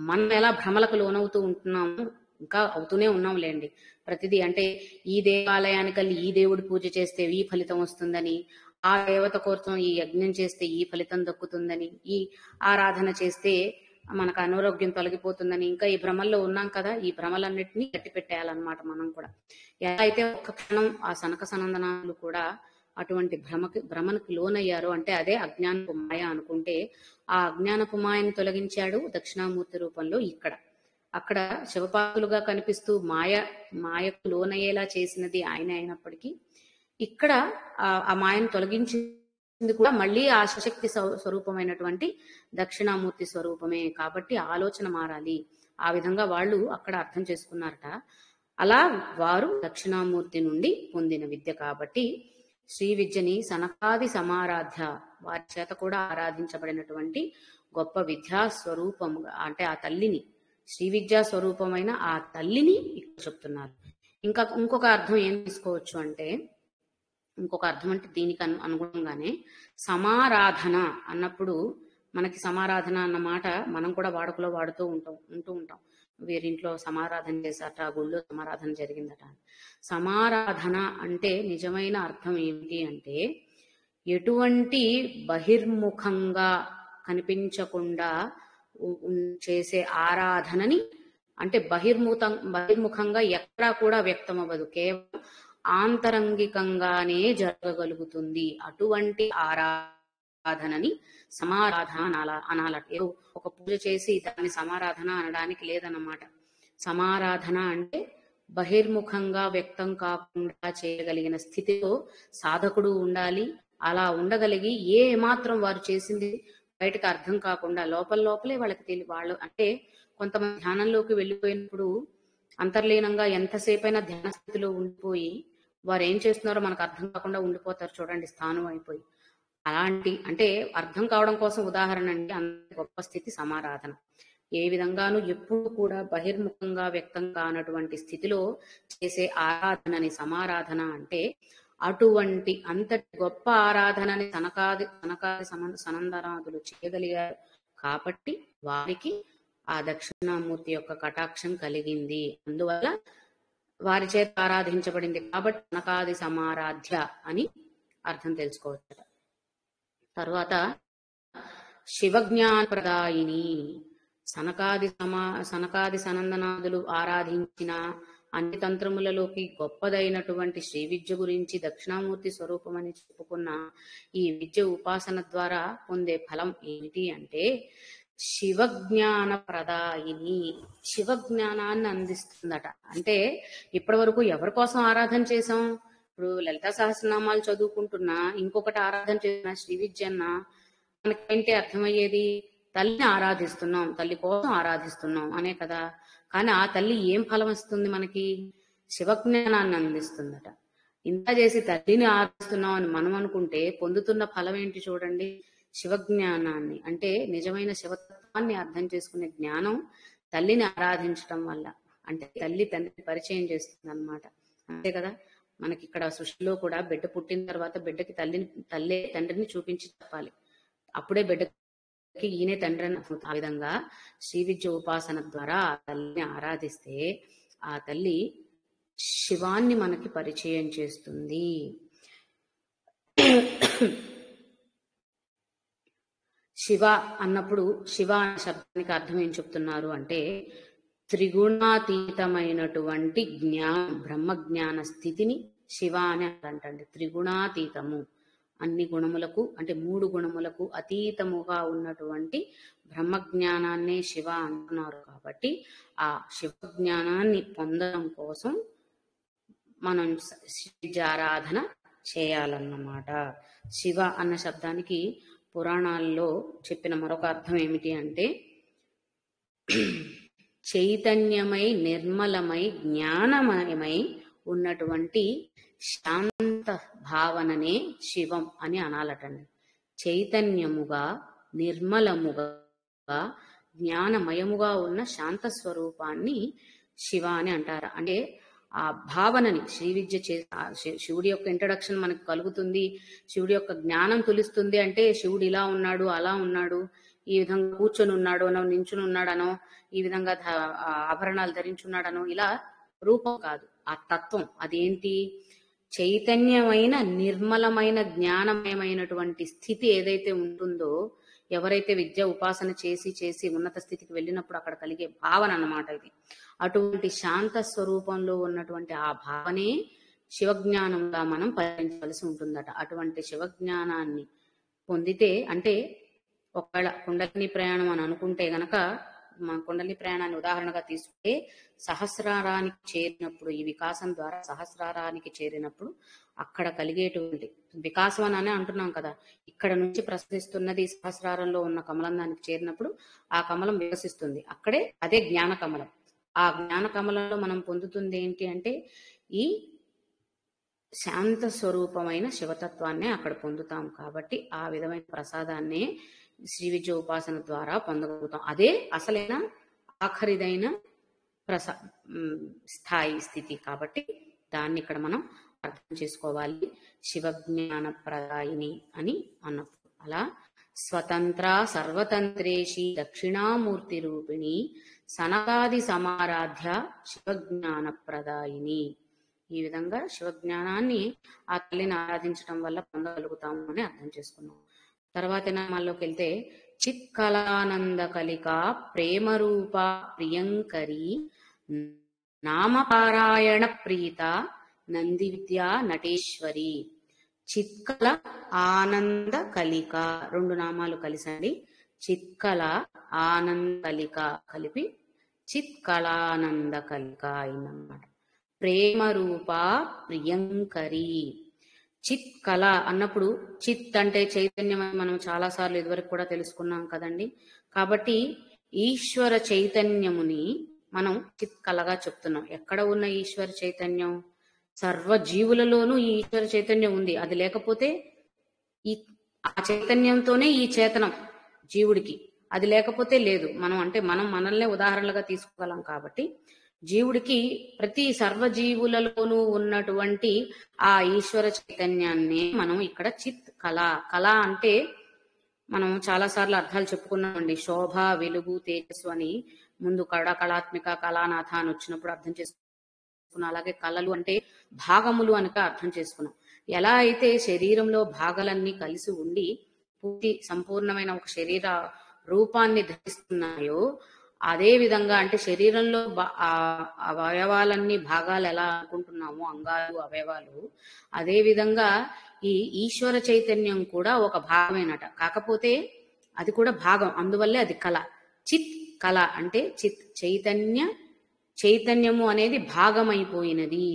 [SPEAKER 1] మనం ఎలా భ్రమలకు లోనవుతూ ఉంటున్నాము, ఇంకా అవుతూనే ఉన్నాంలేండి ప్రతిదీ. అంటే ఈ దేవాలయానికి వెళ్ళి ఈ దేవుడి పూజ చేస్తే ఈ ఫలితం వస్తుందని, ఆ దేవత కోసం ఈ యజ్ఞం చేస్తే ఈ ఫలితం దక్కుతుందని, ఈ ఆరాధన చేస్తే మనకు అనారోగ్యం తొలగిపోతుందని, ఇంకా ఈ భ్రమల్లో ఉన్నాం కదా. ఈ భ్రమలన్నిటినీ గట్టి పెట్టేయాలన్నమాట మనం కూడా. ఎలా అయితే ఒక్క క్షణం ఆ సనక సనందనాలు కూడా అటువంటి భ్రమకు లోనయ్యారో, అంటే అదే అజ్ఞానపు మాయ అనుకుంటే, ఆ అజ్ఞానపు మాయని తొలగించాడు దక్షిణామూర్తి రూపంలో ఇక్కడ. అక్కడ శివపాకులుగా కనిపిస్తూ మాయకు లోనయ్యేలా చేసినది ఆయన అయినప్పటికీ, ఇక్కడ ఆ మాయను తొలగించింది కూడా మళ్ళీ ఆ శక్తి స్వరూపమైనటువంటి దక్షిణామూర్తి స్వరూపమే. కాబట్టి ఆలోచన మారాలి. ఆ విధంగా వాళ్ళు అక్కడ అర్థం చేసుకున్నారట. అలా వారు దక్షిణామూర్తి నుండి పొందిన విద్య కాబట్టి శ్రీ విద్యని సనకాది సమారాధ్య, వారి చేత కూడా ఆరాధించబడినటువంటి గొప్ప విద్యా స్వరూపముగా, అంటే ఆ తల్లిని, శ్రీ విద్యా స్వరూపమైన ఆ తల్లిని ఇక్కడ చెప్తున్నారు. ఇంకొక అర్థం ఏం తీసుకోవచ్చు అంటే, ఇంకొక అర్థం అంటే దీనికి అనుగుణంగానే సమారాధన అన్నప్పుడు, మనకి సమారాధన అన్న మాట మనం కూడా వాడుకలో ఉంటూ ఉంటాం. వీరింట్లో సమారాధన చేశారట, గుళ్ళో సమారాధన జరిగిందట. సమారాధన అంటే నిజమైన అర్థం ఏమిటి అంటే, ఎటువంటి బహిర్ముఖంగా కనిపించకుండా చేసే ఆరాధనని, అంటే బహిర్ముఖంగా ఎక్కడా కూడా వ్యక్తం అవ్వదు, కేవలం ఆంతరంగికంగానే జరగగలుగుతుంది. అటువంటి ఆరాధనని సమారాధన అనాలట. ఏదో ఒక పూజ చేసి దాన్ని సమారాధన అనడానికి లేదన్నమాట. సమారాధన అంటే బహిర్ముఖంగా వ్యక్తం కాకుండా చేయగలిగిన స్థితిలో సాధకుడు ఉండాలి. అలా ఉండగలిగి ఏ మాత్రం వారు చేసింది బయటకు అర్థం కాకుండా లోపలే వాళ్ళకి వాళ్ళు అంటే కొంతమంది ధ్యానంలోకి వెళ్ళిపోయినప్పుడు అంతర్లీనంగా ఎంతసేపైనా ధ్యాన స్థితిలో ఉండిపోయి వారు ఏం చేస్తున్నారో మనకు అర్థం కాకుండా ఉండిపోతారు చూడండి, స్థానం అయిపోయి. అలాంటి అంటే అర్థం కావడం కోసం ఉదాహరణ అండి, అంత గొప్ప స్థితి సమారాధన. ఏ విధంగానూ ఎప్పుడు కూడా బహిర్ముఖంగా వ్యక్తం కానటువంటి స్థితిలో చేసే ఆరాధనని సమారాధన అంటే, అటువంటి అంతటి గొప్ప ఆరాధనని సనకాది సనందనాదులు చేయగలిగారు కాబట్టి వారికి ఆ దక్షిణామూర్తి యొక్క కటాక్షం కలిగింది. అందువల్ల వారి చేత ఆరాధించబడింది కాబట్టి సనకాది సమారాధ్య అని అర్థం తెలుసుకోవచ్చు. తర్వాత శివజ్ఞాన ప్రదాయిని, సనకాది సనందనాదులు ఆరాధించిన అన్ని తంత్రములలోకి గొప్పదైనటువంటి శ్రీ విద్య గురించి దక్షిణామూర్తి స్వరూపమని చెప్పుకున్న ఈ విద్య ఉపాసన ద్వారా పొందే ఫలం ఏమిటి అంటే, శివజ్ఞాన ప్రదాయిని, శివజ్ఞానాన్ని అందిస్తుందట. అంటే ఇప్పటి వరకు ఎవరి కోసం ఆరాధన చేసాం? ఇప్పుడు లలితా సహస్రనామాలు చదువుకుంటున్నా, ఇంకొకటి ఆరాధన చేసిన శ్రీ విద్య అన్న మనకేంటి అర్థమయ్యేది? తల్లిని ఆరాధిస్తున్నాం, తల్లి కోసం ఆరాధిస్తున్నాం అనే కదా. కానీ ఆ తల్లి ఏం ఫలం ఇస్తుంది మనకి? శివజ్ఞానాన్ని అందిస్తుందట. ఇంత చేసి తల్లిని ఆరాధిస్తున్నాం అని మనం అనుకుంటే పొందుతున్న ఫలం ఏంటి చూడండి, శివజ్ఞానాన్ని. అంటే నిజమైన శివతత్వాన్ని అర్థం చేసుకునే జ్ఞానం తల్లిని ఆరాధించటం వల్ల, అంటే తల్లి తండ్రి పరిచయం చేస్తుంది అన్నమాట. అంతే కదా. మనకి ఇక్కడ సృష్టిలో కూడా బిడ్డ పుట్టిన తర్వాత బిడ్డకి తల్లే తండ్రిని చూపించి చెప్పాలి. అప్పుడే బిడ్డకి ఈయనే తండ్రి అని అర్థం. ఆ విధంగా శ్రీ విద్య ఉపాసన ద్వారా ఆ తల్లిని ఆరాధిస్తే ఆ తల్లి శివాన్ని మనకి పరిచయం చేస్తుంది. శివ అన్నప్పుడు శివ అనే శబ్దానికి అర్థం ఏం చెప్తున్నారు అంటే త్రిగుణాతీతమైనటువంటి బ్రహ్మ జ్ఞాన స్థితిని శివ అని అంటండి. త్రిగుణాతీతము, అన్ని గుణములకు అంటే 3 గుణములకు అతీతముగా ఉన్నటువంటి బ్రహ్మ జ్ఞానాన్నే శివ అంటున్నారు. కాబట్టి ఆ శివ జ్ఞానాన్ని పొందడం కోసం మనం శ్రీజారాధన చేయాలన్నమాట. శివ అన్న శబ్దానికి పురాణాల్లో చెప్పిన మరొక అర్థం ఏమిటి అంటే చైతన్యమై నిర్మలమై జ్ఞానమయమై ఉన్నటువంటి శాంత భావననే శివం అని అనాలటండి. చైతన్యముగా నిర్మలముగా జ్ఞానమయముగా ఉన్న శాంత స్వరూపాన్ని శివ అని అంటారు. అంటే ఆ భావనని శ్రీ విద్య శివుడి యొక్క ఇంట్రడక్షన్ మనకు కలుగుతుంది, శివుడి యొక్క జ్ఞానం తులుస్తుంది. అంటే శివుడు ఇలా ఉన్నాడు, అలా ఉన్నాడు, ఈ విధంగా కూర్చొని ఉన్నాడు అనో, నించుని ఉన్నాడనో, ఈ విధంగా ఆభరణాలు ధరించున్నాడనో, ఇలా రూపం కాదు, ఆ తత్వం. అదేంటి? చైతన్యమైన నిర్మలమైన జ్ఞానమయమైనటువంటి స్థితి ఏదైతే ఉంటుందో, ఎవరైతే విద్య ఉపాసన చేసి ఉన్నత స్థితికి వెళ్ళినప్పుడు అక్కడ కలిగే భావన అన్నమాట ఇది. అటువంటి శాంత స్వరూపంలో ఉన్నటువంటి ఆ భావనే శివజ్ఞానంగా మనం పరిగణించవలసి ఉంటుందట. అటువంటి శివజ్ఞానాన్ని పొందితే, అంటే ఒకవేళ కుండలిని ప్రయాణం అని అనుకుంటే గనక, మన కుండలి ప్రయాణాన్ని ఉదాహరణగా తీసుకుంటే సహస్రారానికి చేరినప్పుడు, ఈ వికాసం ద్వారా సహస్రారానికి చేరినప్పుడు అక్కడ కలిగేటువంటి వికాసం అనే అంటున్నాం కదా, ఇక్కడ నుంచి ప్రసరిస్తున్నది సహస్రారంలో ఉన్న కమలం దానికి చేరినప్పుడు ఆ కమలం వికసిస్తుంది. అక్కడే అదే జ్ఞాన కమలం. ఆ జ్ఞాన కమలంలో మనం పొందుతుంది ఏంటి అంటే ఈ శాంత స్వరూపమైన శివతత్వాన్ని అక్కడ పొందుతాం. కాబట్టి ఆ విధమైన ప్రసాదాన్ని శ్రీ విద్య ఉపాసన ద్వారా పొందగలుగుతాం. అదే అసలైన ఆఖరిదైన స్థితి. కాబట్టి దాన్ని ఇక్కడ మనం అర్థం చేసుకోవాలి. శివజ్ఞాన ప్రదాయిని అని అన్నప్పుడు అలా స్వతంత్ర సర్వతంత్రేషి దక్షిణామూర్తి రూపిణి సనకాది సమారాధ్య శివజ్ఞాన ప్రదాయిని. ఈ విధంగా శివజ్ఞానాన్ని ఆ తల్లిని ఆరాధించడం వల్ల పొందగలుగుతాము అని అర్థం చేసుకున్నాం. తర్వాత నామాల్లోకి వెళ్తే చిత్కళానంద కలిక ప్రేమరూప ప్రియంకరి నామపారాయణ ప్రీత నంది విద్యా నటేశ్వరి. చిత్కళ ఆనంద కలిక, 2 నామాలు కలిసండి. చిత్కళ ఆనంద కలిక కలిపి చిత్కళానంద కలిక అయిందన్నమాట. ప్రేమరూప ప్రియంకరి. చిత్ కళ అన్నప్పుడు చిత్ అంటే చైతన్యం అని మనం చాలా సార్లు ఇదివరకు కూడా తెలుసుకున్నాం కదండి. కాబట్టి ఈశ్వర చైతన్యముని మనం చిత్ కళగా చెప్తున్నాం. ఎక్కడ ఉన్న ఈశ్వర చైతన్యం? సర్వ జీవులలోనూ ఈ ఈశ్వర చైతన్యం ఉంది. అది లేకపోతే ఆ చైతన్యంతోనే ఈ చేతనం జీవుడికి, అది లేకపోతే లేదు. మనం మనల్నే ఉదాహరణలుగా తీసుకోగలం. కాబట్టి జీవుడికి ప్రతి సర్వజీవులలోనూ ఉన్నటువంటి ఆ ఈశ్వర చైతన్యాన్ని మనం ఇక్కడ చిత్ కళ అంటే మనం చాలా సార్లు అర్థాలు చెప్పుకున్నామండి. శోభ, వెలుగు, తేజస్సు అని ముందు కళాత్మిక, కళానాథ అని వచ్చినప్పుడు అర్థం చేసుకున్నాం. అలాగే కళలు అంటే భాగములు అనక అర్థం చేసుకున్నాం. ఎలా అయితే శరీరంలో భాగాలన్నీ కలిసి ఉండి సంపూర్ణమైన ఒక శరీర రూపాన్ని ధరిస్తున్నాయో, అదే విధంగా అంటే శరీరంలో అవయవాలన్నీ భాగాలు ఎలా అనుకుంటున్నామో, అంగాలు, అవయవాలు, అదే విధంగా ఈ ఈశ్వర చైతన్యం కూడా ఒక భాగమేనట. కాకపోతే అది కూడా భాగం, అందువల్లే అది కళ. చిత్ కళ అంటే చిత్ చైతన్యము అనేది భాగమైపోయినది.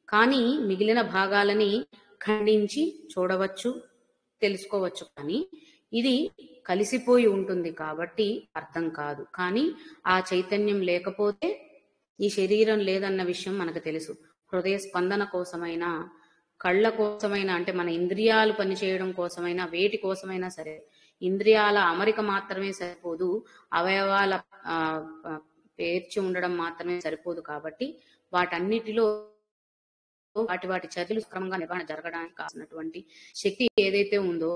[SPEAKER 1] కానీ మిగిలిన భాగాలని ఖండించి చూడవచ్చు, తెలుసుకోవచ్చు. కానీ ఇది కలిసిపోయి ఉంటుంది కాబట్టి అర్థం కాదు. కానీ ఆ చైతన్యం లేకపోతే ఈ శరీరం లేదన్న విషయం మనకు తెలుసు. హృదయ స్పందన కోసమైనా, కళ్ళ కోసమైనా, అంటే మన ఇంద్రియాలు పనిచేయడం కోసమైనా, వేటి కోసమైనా సరే, ఇంద్రియాల అమరిక మాత్రమే సరిపోదు, అవయవాల పేర్చి ఉండడం మాత్రమే సరిపోదు. కాబట్టి వాటన్నిటిలో వాటి వాటి చర్యలు క్రమంగా నిర్వహణ జరగడానికి కావాల్సినటువంటి శక్తి ఏదైతే ఉందో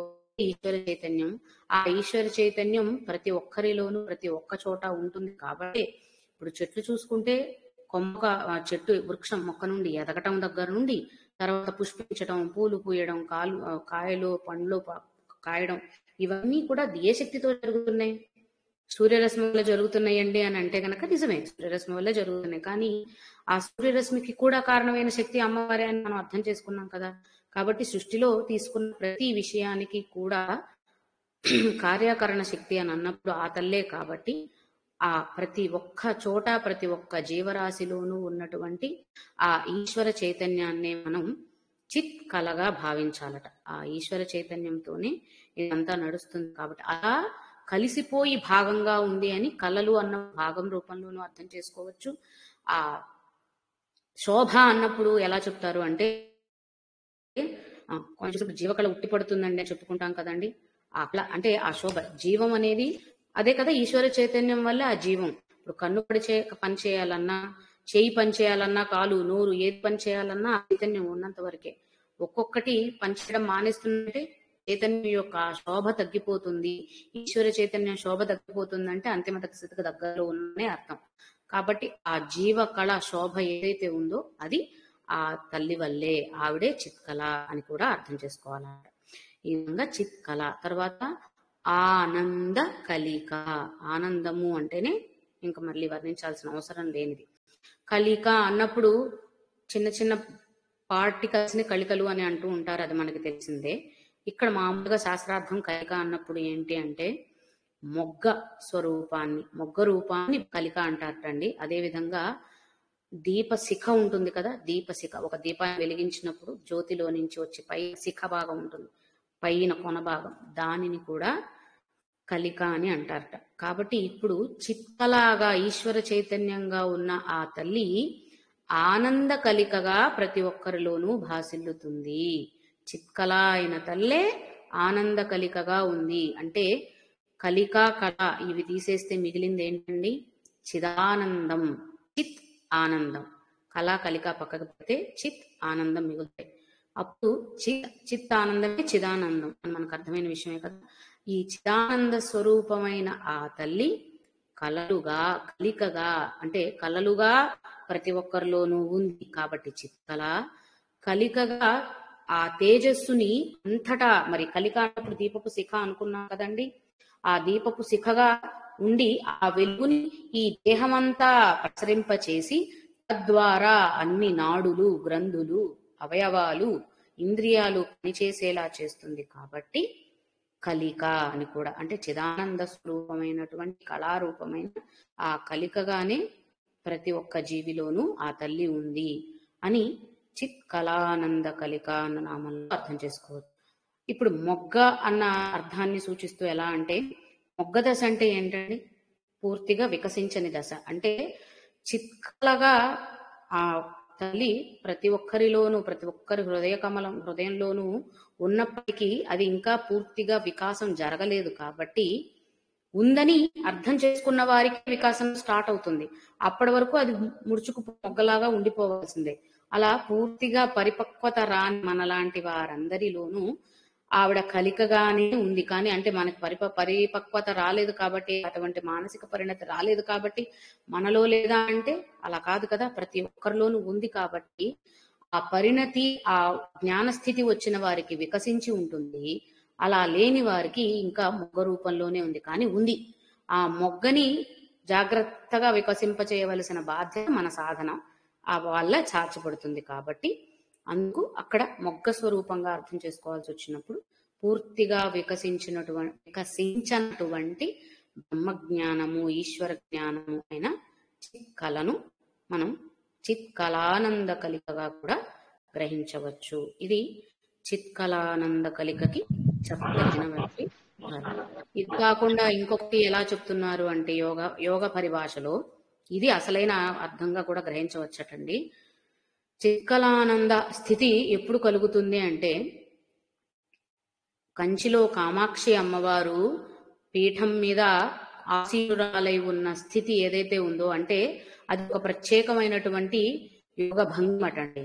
[SPEAKER 1] ఈశ్వర చైతన్యం, ఆ ఈశ్వర చైతన్యం ప్రతి ఒక్కరిలోనూ ప్రతి ఒక్క చోట ఉంటుంది. కాబట్టి ఇప్పుడు చెట్లు చూసుకుంటే చెట్టు వృక్షం మొక్క నుండి ఎదగటం దగ్గర నుండి తర్వాత పుష్పించడం, పూలు పూయడం, కాయలు పండ్లు కాయడం, ఇవన్నీ కూడా ఏ శక్తితో జరుగుతున్నాయి? సూర్యరశ్మి వల్ల జరుగుతున్నాయండి అని అంటే గనక నిజమే, సూర్యరశ్మి వల్ల జరుగుతున్నాయి. కానీ ఆ సూర్యరశ్మికి కూడా కారణమైన శక్తి అమ్మవారే అని మనం అర్థం చేసుకున్నాం కదా. కాబట్టి సృష్టిలో తీసుకున్న ప్రతి విషయానికి కూడా కార్యకరణ శక్తి అని అన్నప్పుడు ఆ తల్లే. కాబట్టి ఆ ప్రతి ఒక్క చోట ప్రతి ఒక్క జీవరాశిలోనూ ఉన్నటువంటి ఆ ఈశ్వర చైతన్యాన్ని మనం చిత్ కళగా భావించాలట. ఆ ఈశ్వర చైతన్యంతోనే ఇదంతా నడుస్తుంది. కాబట్టి అలా కలిసిపోయి భాగంగా ఉంది అని కళలు అన్న భాగం రూపంలోనూ అర్థం చేసుకోవచ్చు. ఆ శోభ అన్నప్పుడు ఎలా చెప్తారు అంటే కొంచెం జీవకళ ఉట్టి పడుతుందండి అని చెప్పుకుంటాం కదండి. అట్లా అంటే ఆ శోభ జీవం అనేది అదే కదా, ఈశ్వర చైతన్యం వల్ల ఆ జీవం. ఇప్పుడు కన్ను పని చేయాలన్నా, చేయి పని చేయాలన్నా, కాలు నోరు ఏది పని చేయాలన్నా ఆ చైతన్యం ఉన్నంత వరకే. ఒక్కొక్కటి పనిచేయడం మానేస్తుందంటే చైతన్యం యొక్క శోభ తగ్గిపోతుంది. ఈశ్వర చైతన్యం శోభ తగ్గిపోతుందంటే అంతిమ స్థితికి దగ్గరలో ఉన్ననే అర్థం. కాబట్టి ఆ జీవ కళ శోభ ఏదైతే ఉందో అది ఆ తల్లి వల్లే, ఆవిడే చిత్కళ అని కూడా అర్థం చేసుకోవాలన్నమాట. ఈ విధంగా చిత్కళ. తర్వాత ఆనంద కలిక. ఆనందము అంటేనే ఇంకా మళ్ళీ వర్ణించాల్సిన అవసరం లేనిది. కలిక అన్నప్పుడు చిన్న చిన్న పార్టికల్స్ ని కళికలు అని అంటూ ఉంటారు, అది మనకి తెలిసిందే. ఇక్కడ మామూలుగా శాస్త్రార్థం కలిక అన్నప్పుడు ఏంటి అంటే మొగ్గ రూపాన్ని కలిక అంటారటండి. అదేవిధంగా దీపశిఖ ఉంటుంది కదా, దీపశిఖ ఒక దీపాన్ని వెలిగించినప్పుడు జ్యోతిలో నుంచి వచ్చి పై శిఖ భాగం ఉంటుంది, పైన కొన భాగం, దానిని కూడా కలిక అని అంటారట. కాబట్టి ఇప్పుడు చిత్కలాగా ఈశ్వర చైతన్యంగా ఉన్న ఆ తల్లి ఆనంద కలికగా ప్రతి ఒక్కరిలోనూ భాసిల్లుతుంది. చిత్కళ అయిన తల్లే ఆనంద కలికగా ఉంది. అంటే కలిక కళ ఇవి తీసేస్తే మిగిలింది ఏంటండి? చిదానందం, చిత్ ఆనందం. కళ కలిక పక్కకు పెడితే చిత్ ఆనందం మిగులుతాయి. అప్పుడు చిత్ ఆనందమే చిదానందం అని మనకు అర్థమైన విషయమే కదా. ఈ చిదానంద స్వరూపమైన ఆ తల్లి కలలుగా కలికగా అంటే కలలుగా ప్రతి ఒక్కరిలోనూ ఉంది. కాబట్టి చిత్కళ కలికగా ఆ తేజస్సుని అంతటా, మరి కలిక అన్నప్పుడు దీపపు శిఖ అనుకున్నాం కదండి, ఆ దీపపు శిఖగా ఉండి ఆ వెలుగుని ఈ దేహమంతా ప్రసరింపచేసి తద్వారా అన్ని నాడులు, గ్రంథులు, అవయవాలు, ఇంద్రియాలు పనిచేసేలా చేస్తుంది. కాబట్టి కలిక అని కూడా అంటే చిదానంద స్వరూపమైనటువంటి కళారూపమైన ఆ కలికగానే ప్రతి ఒక్క జీవిలోనూ ఆ తల్లి ఉంది అని చిత్ కళానంద కలిక అన్న నామంలో అర్థం చేసుకోవచ్చు. ఇప్పుడు మొగ్గ అన్న అర్థాన్ని సూచిస్తూ ఎలా అంటే మొగ్గ దశ అంటే ఏంటండి? పూర్తిగా వికసించని దశ. అంటే చిత్కళగా ఆ తల్లి ప్రతి ఒక్కరిలోనూ ప్రతి ఒక్కరి హృదయంలోనూ ఉన్నప్పటికీ అది ఇంకా పూర్తిగా వికాసం జరగలేదు. కాబట్టి ఉందని అర్థం చేసుకున్న వారికి వికాసం స్టార్ట్ అవుతుంది. అప్పటి వరకు అది ముడుచుకు మొగ్గలాగా ఉండిపోవాల్సిందే. అలా పూర్తిగా పరిపక్వత రాని మనలాంటి వారందరిలోనూ ఆవిడ కలికగానే ఉంది. కానీ అంటే మనకి పరిపక్వత రాలేదు కాబట్టి, అటువంటి మానసిక పరిణతి రాలేదు కాబట్టి మనలో లేదా అంటే అలా కాదు కదా, ప్రతి ఒక్కరిలోనూ ఉంది. కాబట్టి ఆ పరిణతి, ఆ జ్ఞానస్థితి వచ్చిన వారికి వికసించి ఉంటుంది. అలా లేని వారికి ఇంకా మొగ్గ రూపంలోనే ఉంది, కానీ ఉంది. ఆ మొగ్గని జాగ్రత్తగా వికసింపచేయవలసిన బాధ్యత మన సాధన ఆ వల్ల చాచబడుతుంది. కాబట్టి అందుకు అక్కడ మొగ్గ స్వరూపంగా అర్థం చేసుకోవాల్సి వచ్చినప్పుడు పూర్తిగా వికసించినటువంటి బ్రహ్మజ్ఞానము, ఈశ్వర జ్ఞానము అయిన చిత్కళను మనం చిత్కళానంద కలికగా కూడా గ్రహించవచ్చు. ఇది చిత్కళానంద కలికకి చెప్పదగినటువంటి. ఇది కాకుండా ఇంకొకటి ఎలా చెప్తున్నారు అంటే యోగ పరిభాషలో ఇది అసలైన అర్థంగా కూడా గ్రహించవచ్చటండి. చిత్కళానంద స్థితి ఎప్పుడు కలుగుతుంది అంటే కంచిలో కామాక్షి అమ్మవారు పీఠం మీద ఆసీనురాలై ఉన్న స్థితి ఏదైతే ఉందో అంటే అది ఒక ప్రత్యేకమైనటువంటి యోగ భంగిమటండి.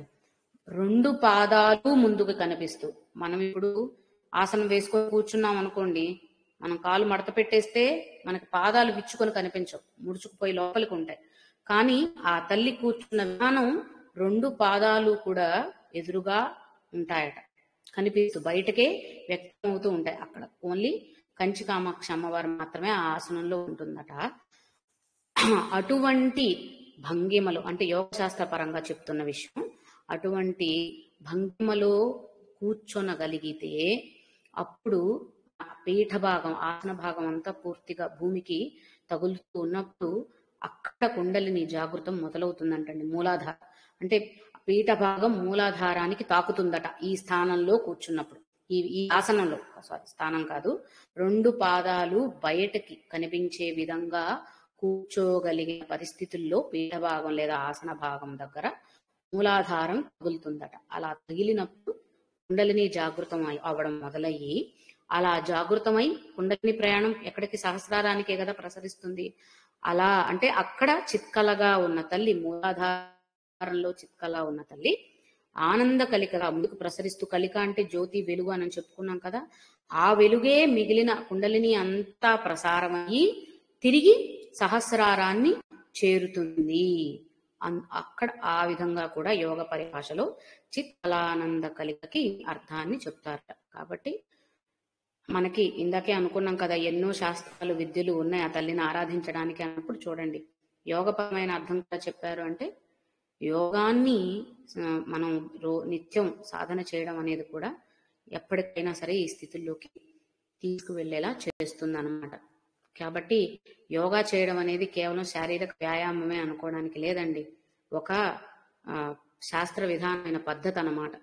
[SPEAKER 1] రెండు పాదాలు ముందుకు కనిపిస్తూ, మనం ఇప్పుడు ఆసనం వేసుకొని కూర్చున్నాం అనుకోండి, మనం కాలు మడత పెట్టేస్తే మనకి పాదాలు విచ్చుకొని కనిపించవు, ముడుచుకుపోయి లోపలికి ఉంటాయి. కానీ ఆ తల్లి కూర్చున్న విధానం రెండు పాదాలు కూడా ఎదురుగా ఉంటాయట, కనిపిస్తూ బయటకే వ్యక్తం అవుతూ ఉంటాయి. అక్కడ ఓన్లీ కంచి కామాక్షి అమ్మవారు మాత్రమే ఆ ఆసనంలో ఉంటుందట. అటువంటి భంగిమలు అంటే యోగశాస్త్ర పరంగా చెప్తున్న విషయం, అటువంటి భంగిమలో కూర్చొనగలిగితే అప్పుడు పీఠ భాగం, ఆసన భాగం అంతా పూర్తిగా భూమికి తగులుతూ ఉన్నప్పుడు అక్కడ కుండలిని జాగృతం మొదలవుతుందంటండి. మూలాధార అంటే పీఠ భాగం మూలాధారానికి తాకుతుందట ఈ స్థానంలో కూర్చున్నప్పుడు, ఈ ఆసనంలో, స్థానం కాదు, రెండు పాదాలు బయటకి కనిపించే విధంగా కూర్చోగలిగిన పరిస్థితుల్లో పీఠ భాగం లేదా ఆసన భాగం దగ్గర మూలాధారం తగులుతుందట. అలా తగిలినప్పుడు కుండలిని జాగృతం అవడం మొదలయ్యి, అలా జాగృతమై కుండలిని ప్రయాణం ఎక్కడికి? సహస్రారానికే కదా ప్రసరిస్తుంది. అలా అంటే అక్కడ చిత్కలగా ఉన్న తల్లి, మూలాధారంలో చిత్కలా ఉన్న తల్లి ఆనంద కలికగా ముందుకు ప్రసరిస్తూ, కలిక అంటే జ్యోతి, వెలుగు అని చెప్పుకున్నాం కదా, ఆ వెలుగే మిగిలిన కుండలిని అంతా ప్రసారమయ్యి తిరిగి సహస్రారాన్ని చేరుతుంది. అక్కడ ఆ విధంగా కూడా యోగ పరిభాషలో చిత్కలానంద కలికకి అర్థాన్ని చెప్తారట. కాబట్టి మనకి ఇందాకే అనుకున్నాం కదా, ఎన్నో శాస్త్రాలు, విద్యలు ఉన్నాయి ఆ తల్లిని ఆరాధించడానికి అన్నప్పుడు చూడండి, యోగపరమైన అర్థం కూడా చెప్పారు. అంటే యోగాన్ని మనం నిత్యం సాధన చేయడం అనేది కూడా ఎప్పటికైనా సరే ఈ స్థితుల్లోకి తీసుకువెళ్ళేలా చేస్తుంది అన్నమాట. కాబట్టి యోగా చేయడం అనేది కేవలం శారీరక వ్యాయామమే అనుకోవడానికి లేదండి, ఒక శాస్త్ర విధానమైన పద్ధతి అన్నమాట.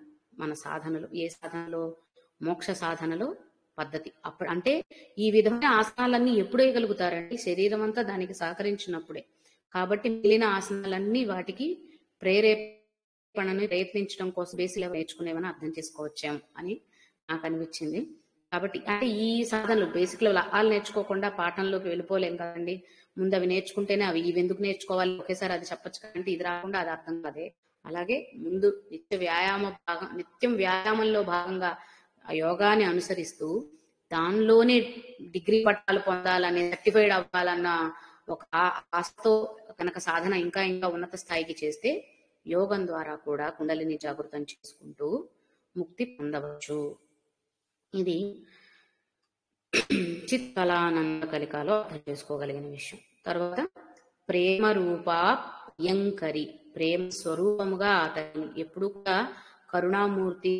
[SPEAKER 1] మన సాధనలు, ఏ సాధనలో? మోక్ష సాధనలో పద్ధతి. అప్పుడు అంటే ఈ విధమైన ఆసనాలన్నీ ఎప్పుడు వేయగలుగుతారండి? శరీరం అంతా దానికి సహకరించినప్పుడే. కాబట్టి మిగిలిన ఆసనాలన్నీ వాటికి ప్రేరేపణను ప్రయత్నించడం కోసం బేసిక్గా నేర్చుకునేవని అర్థం చేసుకోవచ్చాము అని నాకు అనిపించింది. కాబట్టి అంటే ఈ సాధనలు బేసిక్ లెవెల్ వాళ్ళు నేర్చుకోకుండా పాఠంలోకి వెళ్ళిపోలేం కదండి. ముందు అవి నేర్చుకుంటేనే అవి ఇవి ఎందుకు నేర్చుకోవాలి, ఒకేసారి అది చెప్పచ్చు కంటే ఇది రాకుండా అది అర్థం కాదే. అలాగే ముందు నిత్యం వ్యాయామంలో భాగంగా ఆ యోగాని అనుసరిస్తూ దానిలోనే డిగ్రీ పట్టాలు పొందాలని, సర్టిఫైడ్ అవ్వాలన్న ఒక ఆశతో కనుక సాధన ఇంకా ఇంకా ఉన్నత స్థాయికి చేస్తే యోగం ద్వారా కూడా కుండలిని జాగృతం చేసుకుంటూ ముక్తి పొందవచ్చు. ఇది చిత్కలానంద కలికాలో అర్థం చేసుకోగలిగిన విషయం. తర్వాత ప్రేమ రూప ప్రియంకరి, ప్రేమ స్వరూపముగా అతని ఎప్పుడు కూడా కరుణామూర్తి,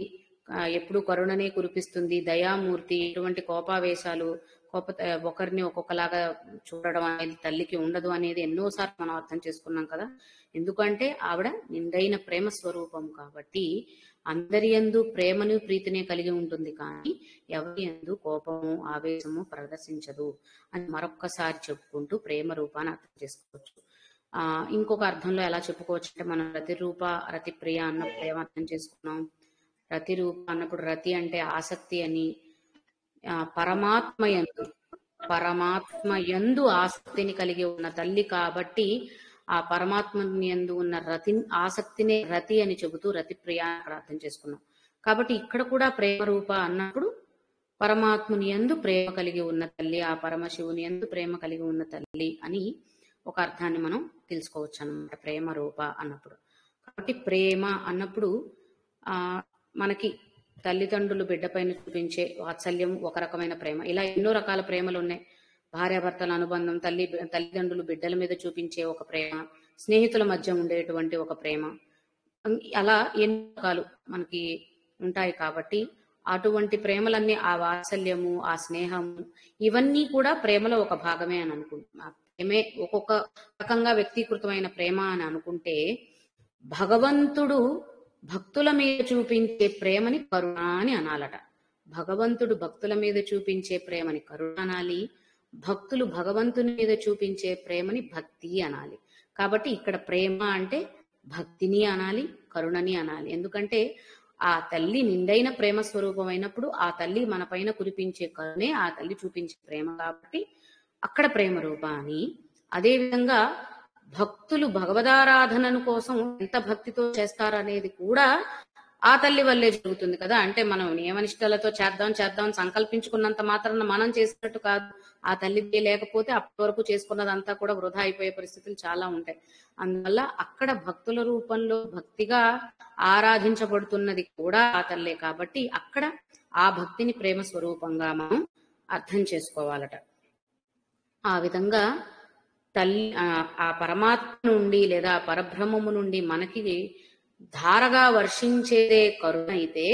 [SPEAKER 1] ఎప్పుడు కరుణనే కురిపిస్తుంది, దయామూర్తి, ఎటువంటి కోపావేశాలు, ఒకరిని ఒక్కొక్కలాగా చూడడం అనేది తల్లికి ఉండదు అనేది ఎన్నోసార్లు మనం అర్థం చేసుకున్నాం కదా. ఎందుకంటే ఆవిడ నిండైన ప్రేమ స్వరూపం కాబట్టి అందరి యందు ప్రేమను, ప్రీతిని కలిగి ఉంటుంది, కానీ ఎవరి యందు కోపము, ఆవేశము ప్రదర్శించదు అని మరొక్కసారి చెప్పుకుంటూ ప్రేమ రూపాన్ని అర్థం చేసుకోవచ్చు. ఇంకొక అర్థంలో ఎలా చెప్పుకోవచ్చు అంటే, మనం రతిరూప, రతిప్రియ అన్నప్పుడు ఏమర్థం చేసుకున్నాం? రతిరూప అన్నప్పుడు రతి అంటే ఆసక్తి అని, పరమాత్మ యందు ఆసక్తిని కలిగి ఉన్న తల్లి కాబట్టి ఆ పరమాత్మని యందు ఉన్న ఆసక్తినే రతి అని చెబుతూ రతిప్రియ అర్థం చేసుకున్నాం. కాబట్టి ఇక్కడ కూడా ప్రేమ రూప అన్నప్పుడు పరమాత్ముని యందు ప్రేమ కలిగి ఉన్న తల్లి, ఆ పరమశివుని యందు ప్రేమ కలిగి ఉన్న తల్లి అని ఒక అర్థాన్ని మనం తెలుసుకోవచ్చు అన్నమాట ప్రేమ రూప అన్నప్పుడు. కాబట్టి ప్రేమ అన్నప్పుడు మనకి తల్లిదండ్రులు బిడ్డపైన చూపించే వాత్సల్యం ఒక రకమైన ప్రేమ. ఇలా ఎన్నో రకాల ప్రేమలు ఉన్నాయి. భార్యాభర్తల అనుబంధం, తల్లిదండ్రులు బిడ్డల మీద చూపించే ఒక ప్రేమ, స్నేహితుల మధ్య ఉండేటువంటి ఒక ప్రేమ, అలా ఎన్నో రకాలు మనకి ఉంటాయి. కాబట్టి అటువంటి ప్రేమలన్నీ, ఆ వాత్సల్యము, ఆ స్నేహము, ఇవన్నీ కూడా ప్రేమలో ఒక భాగమే అని అనుకుంటున్నా. ప్రేమే ఒక్కొక్క రకంగా వ్యక్తీకృతమైన ప్రేమ అని అనుకుంటే, భగవంతుడు భక్తుల మీద చూపించే ప్రేమని కరుణ అని అనాలట. భగవంతుడు భక్తుల మీద చూపించే ప్రేమని కరుణ అనాలి, భక్తులు భగవంతుని మీద చూపించే ప్రేమని భక్తి అనాలి. కాబట్టి ఇక్కడ ప్రేమ అంటే భక్తిని అనాలి, కరుణని అనాలి. ఎందుకంటే ఆ తల్లి నిండైన ప్రేమ స్వరూపమైనప్పుడు ఆ తల్లి మన పైన కురిపించే కరుణే ఆ తల్లి చూపించే ప్రేమ, కాబట్టి అక్కడ ప్రేమ రూప అని. అదేవిధంగా భక్తులు భగవదారాధనను కోసం ఎంత భక్తితో చేస్తారనేది కూడా ఆ తల్లి వల్లే జరుగుతుంది కదా. అంటే మనం నియమనిష్టలతో చేద్దాం చేద్దాం అని సంకల్పించుకున్నంత మాత్రాన మనం చేసినట్టు కాదు. ఆ తల్లి లేకపోతే అప్పటి వరకు చేసుకున్నదంతా కూడా వృధా అయిపోయే పరిస్థితులు చాలా ఉంటాయి. అందువల్ల అక్కడ భక్తుల రూపంలో భక్తిగా ఆరాధించబడుతున్నది కూడా ఆ తల్లే కాబట్టి అక్కడ ఆ భక్తిని ప్రేమ స్వరూపంగా మనం అర్థం చేసుకోవాలట. ఆ విధంగా తల్లి ఆ పరమాత్మ నుండి లేదా పరబ్రహ్మము నుండి మనకి ధారగా వర్షించేదే కరుణ అయితే,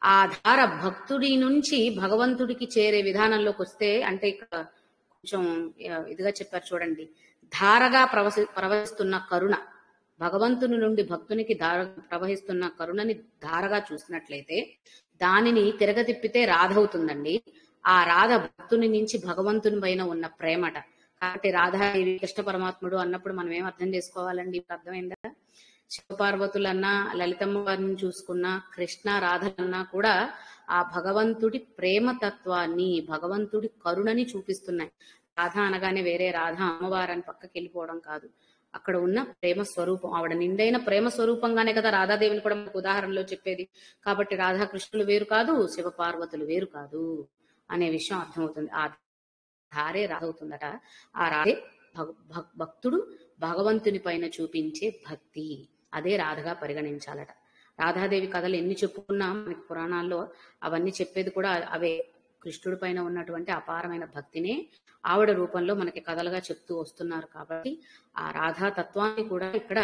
[SPEAKER 1] ఆ ధార భక్తుడి నుంచి భగవంతుడికి చేరే విధానంలోకి వస్తే, అంటే ఇక్కడ కొంచెం ఇదిగా చెప్పారు చూడండి, ధారగా ప్రవహిస్తున్న కరుణ, భగవంతుని నుండి భక్తునికి ప్రవహిస్తున్న కరుణని ధారగా చూసినట్లయితే దానిని తిరగతిప్పితే రాధ అవుతుందండి. ఆ రాధ భక్తుని నుంచి భగవంతుని పైన ఉన్న ప్రేమట. కాబట్టి రాధాదేవి కృష్ణ పరమాత్ముడు అన్నప్పుడు మనం ఏం అర్థం చేసుకోవాలండి? ఇప్పుడు అర్థమైందా? శివపార్వతులన్నా లలితమ్మ వారిని చూసుకున్నా కృష్ణ రాధలన్నా కూడా ఆ భగవంతుడి ప్రేమతత్వాన్ని, భగవంతుడి కరుణని చూపిస్తున్నాయి. రాధ అనగానే వేరే రాధ అమ్మవారని పక్కకి వెళ్ళిపోవడం కాదు. అక్కడ ఉన్న ప్రేమ స్వరూపం, ఆవిడ నిండైన ప్రేమ స్వరూపంగానే కదా రాధాదేవిని కూడా మనకు ఉదాహరణలో చెప్పేది. కాబట్టి రాధాకృష్ణులు వేరు కాదు, శివపార్వతులు వేరు కాదు అనే విషయం అర్థమవుతుంది. ఆ ధారే రాధవుతుందట. ఆ రాధే భక్తుడు భగవంతుని పైన చూపించే భక్తి, అదే రాధగా పరిగణించాలట. రాధాదేవి కథలు ఎన్ని చెప్పుకున్నా మనకి పురాణాల్లో అవన్నీ చెప్పేది కూడా అవే. కృష్ణుడి పైన ఉన్నటువంటి అపారమైన భక్తినే ఆవిడ రూపంలో మనకి కథలుగా చెప్తూ వస్తున్నారు. కాబట్టి ఆ రాధా తత్వాన్ని కూడా ఇక్కడ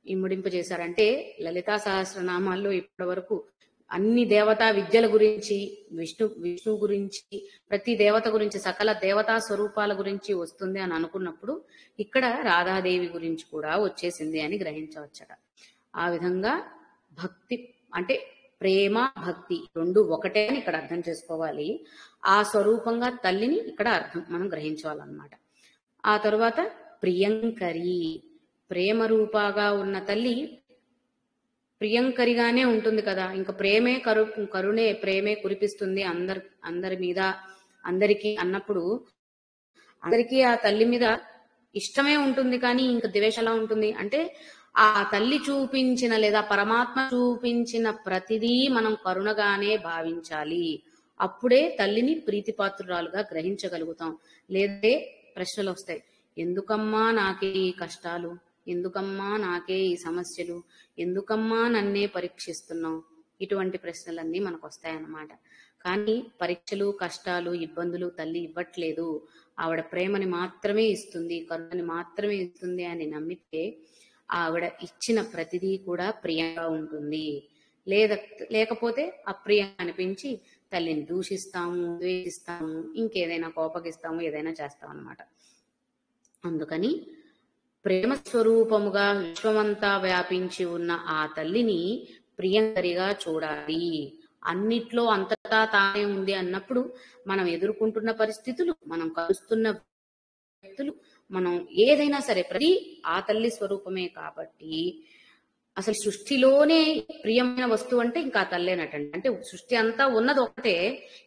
[SPEAKER 1] ఇమ్మడింపజేశారంటే లలితా సహస్రనామాల్లో ఇప్పటి వరకు అన్ని దేవతా విద్యల గురించి, విష్ణు గురించి, ప్రతి దేవత గురించి, సకల దేవతా స్వరూపాల గురించి వస్తుంది అని అనుకున్నప్పుడు ఇక్కడ రాధాదేవి గురించి కూడా వచ్చేసింది అని గ్రహించవచ్చట. ఆ విధంగా భక్తి అంటే ప్రేమ భక్తి రెండు ఒకటే అని ఇక్కడ అర్థం చేసుకోవాలి. ఆ స్వరూపంగా తల్లిని ఇక్కడ మనం గ్రహించాలన్నమాట. ఆ తరువాత ప్రియంకరి, ప్రేమ రూపాగా ఉన్న తల్లి ప్రియంకరిగానే ఉంటుంది కదా. ఇంకా ప్రేమే కరుణే ప్రేమే కురిపిస్తుంది అందరి మీద, అందరికీ అన్నప్పుడు అందరికీ ఆ తల్లి మీద ఇష్టమే ఉంటుంది. కానీ ఇంకా ద్వేషం ఎలా ఉంటుంది అంటే, ఆ తల్లి చూపించిన లేదా పరమాత్మ చూపించిన ప్రతిదీ మనం కరుణగానే భావించాలి. అప్పుడే తల్లిని ప్రీతిపాత్రురాలుగా గ్రహించగలుగుతాం. లేదే ప్రశ్నలు వస్తాయి, ఎందుకమ్మా నాకే ఈ కష్టాలు, ఎందుకమ్మా నాకే ఈ సమస్యలు, ఎందుకమ్మా నన్నే పరీక్షిస్తున్నావు, ఇటువంటి ప్రశ్నలన్నీ మనకు వస్తాయన్నమాట. కానీ పరీక్షలు, కష్టాలు, ఇబ్బందులు తల్లి ఇవ్వట్లేదు, ఆవిడ ప్రేమని మాత్రమే ఇస్తుంది, కరుణని మాత్రమే ఇస్తుంది అని నమ్మితే ఆవిడ ఇచ్చిన ప్రతిదీ కూడా ప్రియంగా ఉంటుంది. లేకపోతే అప్రియంగా అనిపించి తల్లిని దూషిస్తాము, ద్వేషిస్తాము, ఇంకేదైనా కోపగిస్తాము, ఏదైనా చేస్తాం అన్నమాట. అందుకని ప్రేమ స్వరూపముగా విశ్వమంతా వ్యాపించి ఉన్న ఆ తల్లిని ప్రియంకరిగా చూడాలి. అన్నిట్లో అంతటా తానే ఉంది అన్నప్పుడు మనం ఎదుర్కొంటున్న పరిస్థితులు, మనం కలుస్తున్న వ్యక్తులు, మనం ఏదైనా సరే ప్రతి ఆ తల్లి స్వరూపమే. కాబట్టి అసలు సృష్టిలోనే ప్రియమైన వస్తువు అంటే ఇంకా తల్లేనటండి. అంటే సృష్టి అంతా ఉన్నది ఒకటే,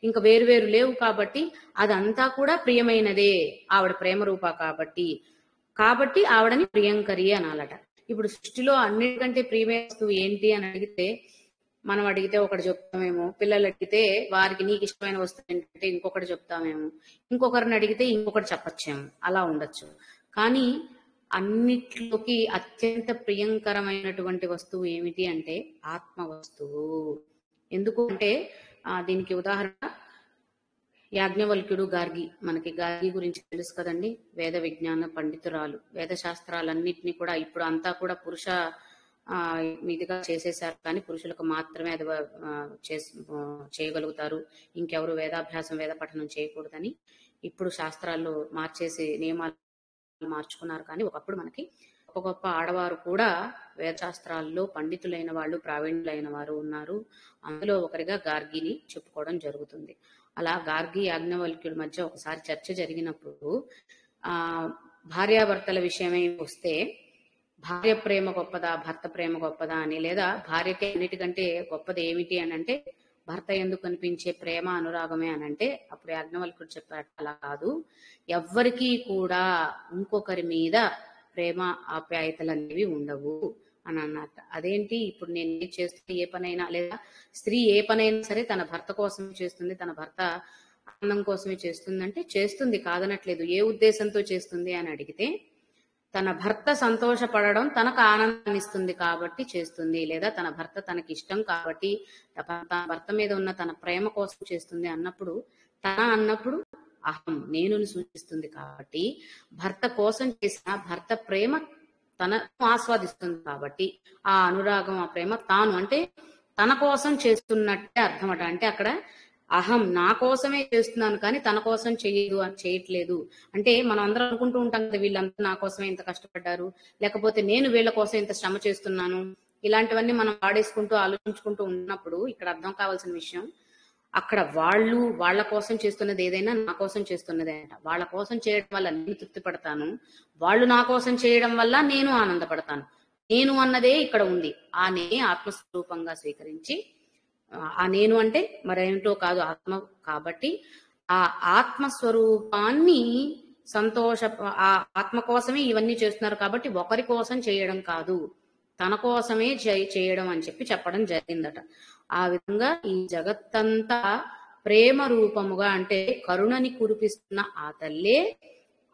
[SPEAKER 1] ఇంకా వేరు వేరు లేవు. కాబట్టి అదంతా కూడా ప్రియమైనదే, ఆవిడ ప్రేమ రూప కాబట్టి ఆవిడని ప్రియంకరి అనాలట. ఇప్పుడు సృష్టిలో అన్నిటికంటే ప్రియమైన వస్తువు ఏంటి అని మనం అడిగితే ఒకటి చెప్తామేమో, పిల్లలు అడిగితే వారికి నీకు ఇష్టమైన వస్తువు ఏంటంటే ఇంకొకటి చెప్తామేమో, ఇంకొకరిని అడిగితే ఇంకొకటి చెప్పచ్చేమో, అలా ఉండొచ్చు. కానీ అన్నిట్లోకి అత్యంత ప్రియంకరమైనటువంటి వస్తువు ఏమిటి అంటే ఆత్మ వస్తువు. ఎందుకు అంటే దీనికి ఉదాహరణ యాజ్ఞవల్క్యుడు, గార్గి. మనకి గార్గి గురించి తెలుసు కదండి, వేద విజ్ఞాన పండితురాలు. వేద శాస్త్రాలన్నింటినీ కూడా ఇప్పుడు అంతా కూడా పురుష మీదుగా చేసేశారు, కానీ పురుషులకు మాత్రమే అది చేయగలుగుతారు. ఇంకెవరు వేదాభ్యాసం, వేద పఠనం చేయకూడదని ఇప్పుడు శాస్త్రాల్లో మార్చేసి నియమాలు మార్చుకున్నారు. కానీ ఒకప్పుడు మనకి గొప్ప గొప్ప ఆడవారు కూడా వేదశాస్త్రాల్లో పండితులైన వాళ్ళు, ప్రావీణ్యులైన వారు ఉన్నారు. అందులో ఒకరిగా గార్గిని చెప్పుకోవడం జరుగుతుంది. అలా గార్గి యాజ్ఞవల్క్యుడి మధ్య ఒకసారి చర్చ జరిగినప్పుడు భార్యాభర్తల విషయమై వస్తే భార్య ప్రేమ గొప్పదా, భర్త ప్రేమ గొప్పదా అని, లేదా భార్యకే అన్నిటికంటే గొప్పది ఏమిటి అని అంటే భర్త ఎందుకు కనిపించే ప్రేమ అనురాగమే అని అంటే, అప్పుడు యాజ్ఞవల్క్యుడు చెప్పాడు, అలా కాదు, ఎవ్వరికీ కూడా ఇంకొకరి మీద ప్రేమ ఆప్యాయతలు అనేవి ఉండవు. అని అన్నట్ట. అదేంటి ఇప్పుడు నేను ఏది చేస్తే ఏ పనైనా, లేదా స్త్రీ ఏ పనైనా సరే తన భర్త కోసమే చేస్తుంది, తన భర్త ఆనందం కోసమే చేస్తుందంటే చేస్తుంది, కాదనట్లేదు. ఏ ఉద్దేశంతో చేస్తుంది అని అడిగితే తన భర్త సంతోషపడడం తనకు ఆనందాన్ని ఇస్తుంది కాబట్టి చేస్తుంది, లేదా తన భర్త తనకి ఇష్టం కాబట్టి తన భర్త మీద ఉన్న తన ప్రేమ కోసం చేస్తుంది అన్నప్పుడు, తన అన్నప్పుడు అహం నేనుని సూచిస్తుంది కాబట్టి భర్త కోసం చేసిన భర్త ప్రేమ తనను ఆస్వాదిస్తుంది కాబట్టి ఆ అనురాగం ఆ ప్రేమ తాను అంటే తన కోసం చేస్తున్నట్టే అర్థమట. అంటే అక్కడ అహం నా కోసమే చేస్తున్నాను కానీ తన కోసం చేయట్లేదు. అంటే మనం అందరం అనుకుంటూ ఉంటాం కదా, వీళ్ళంతా నా కోసమే ఇంత కష్టపడ్డారు, లేకపోతే నేను వీళ్ళ కోసం ఇంత శ్రమ చేస్తున్నాను, ఇలాంటివన్నీ మనం వాడేసుకుంటూ ఆలోచించుకుంటూ ఉన్నప్పుడు ఇక్కడ అర్థం కావాల్సిన విషయం, అక్కడ వాళ్ళ కోసం చేస్తున్నది ఏదైనా నా కోసం చేస్తున్నదే అంట. వాళ్ళ కోసం చేయడం వల్ల నేను తృప్తి పడతాను, వాళ్ళు నా కోసం చేయడం వల్ల నేను ఆనందపడతాను. నేను అన్నదే ఇక్కడ ఉంది. ఆ నేనే ఆత్మస్వరూపంగా స్వీకరించి, ఆ నేను అంటే మరేంటో కాదు ఆత్మ కాబట్టి ఆ ఆత్మస్వరూపాన్ని ఆ ఆత్మ కోసమే ఇవన్నీ చేస్తున్నారు కాబట్టి ఒకరి కోసం చేయడం కాదు, తన కోసమే చేయడం అని చెప్పడం జరిగిందట. ఆ విధంగా ఈ జగత్తంతా ప్రేమ రూపముగా అంటే కరుణని కురిపిస్తున్న ఆ తల్లే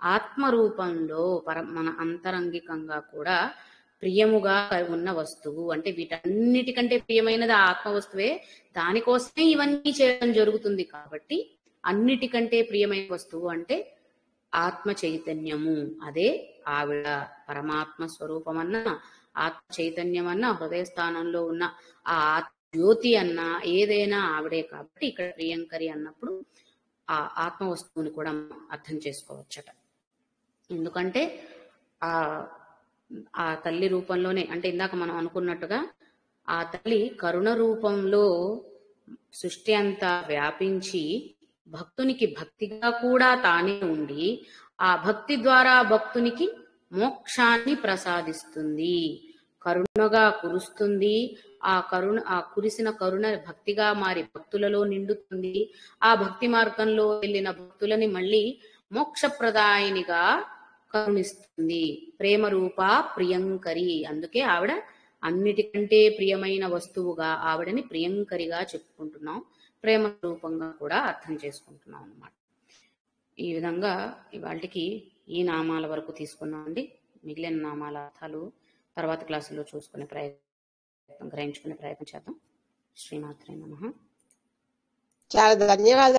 [SPEAKER 1] ఆత్మ రూపంలో మన అంతరంగికంగా కూడా ప్రియముగా ఉన్న వస్తువు. అంటే వీటన్నిటికంటే ప్రియమైనది ఆ ఆత్మ వస్తువే, దానికోసమే ఇవన్నీ చేయడం జరుగుతుంది కాబట్టి అన్నిటికంటే ప్రియమైన వస్తువు అంటే ఆత్మ చైతన్యము. అదే ఆవిడ పరమాత్మ స్వరూపమన్న ఆత్మ చైతన్యం అన్న హృదయ స్థానంలో ఉన్న ఆ జ్యోతి అన్న ఏదైనా ఆవిడే కాబట్టి ఇక్కడ ప్రియంకరి అన్నప్పుడు ఆ ఆత్మ వస్తువుని కూడా అర్థం చేసుకోవచ్చట. ఎందుకంటే ఆ తల్లి రూపంలోనే, అంటే ఇందాక మనం అనుకున్నట్టుగా ఆ తల్లి కరుణ రూపంలో సృష్టి అంతా వ్యాపించి భక్తునికి భక్తిగా కూడా తానే ఉండి ఆ భక్తి ద్వారా భక్తునికి మోక్షాన్ని ప్రసాదిస్తుంది, కరుణగా కురుస్తుంది. ఆ కురిసిన కరుణ భక్తిగా మారి భక్తులలో నిండుతుంది. ఆ భక్తి మార్గంలో వెళ్ళిన భక్తులని మళ్ళీ మోక్షప్రదాయినిగా కరుణిస్తుంది. ప్రేమ రూప ప్రియంకరి. అందుకే ఆవిడ అన్నిటికంటే ప్రియమైన వస్తువుగా ఆవిడని ప్రియంకరిగా చెప్పుకుంటున్నాం, ప్రేమ రూపంగా కూడా అర్థం చేసుకుంటున్నాం అన్నమాట. ఈ విధంగా ఇవాళకి ఈ నామాల వరకు తీసుకున్నామండి. మిగిలిన నామాల అర్థాలు తర్వాత క్లాసులో గ్రహించుకునే ప్రయత్నం చేద్దాం. శ్రీమాత్రే నమః.
[SPEAKER 2] చాలా ధన్యవాదాలు.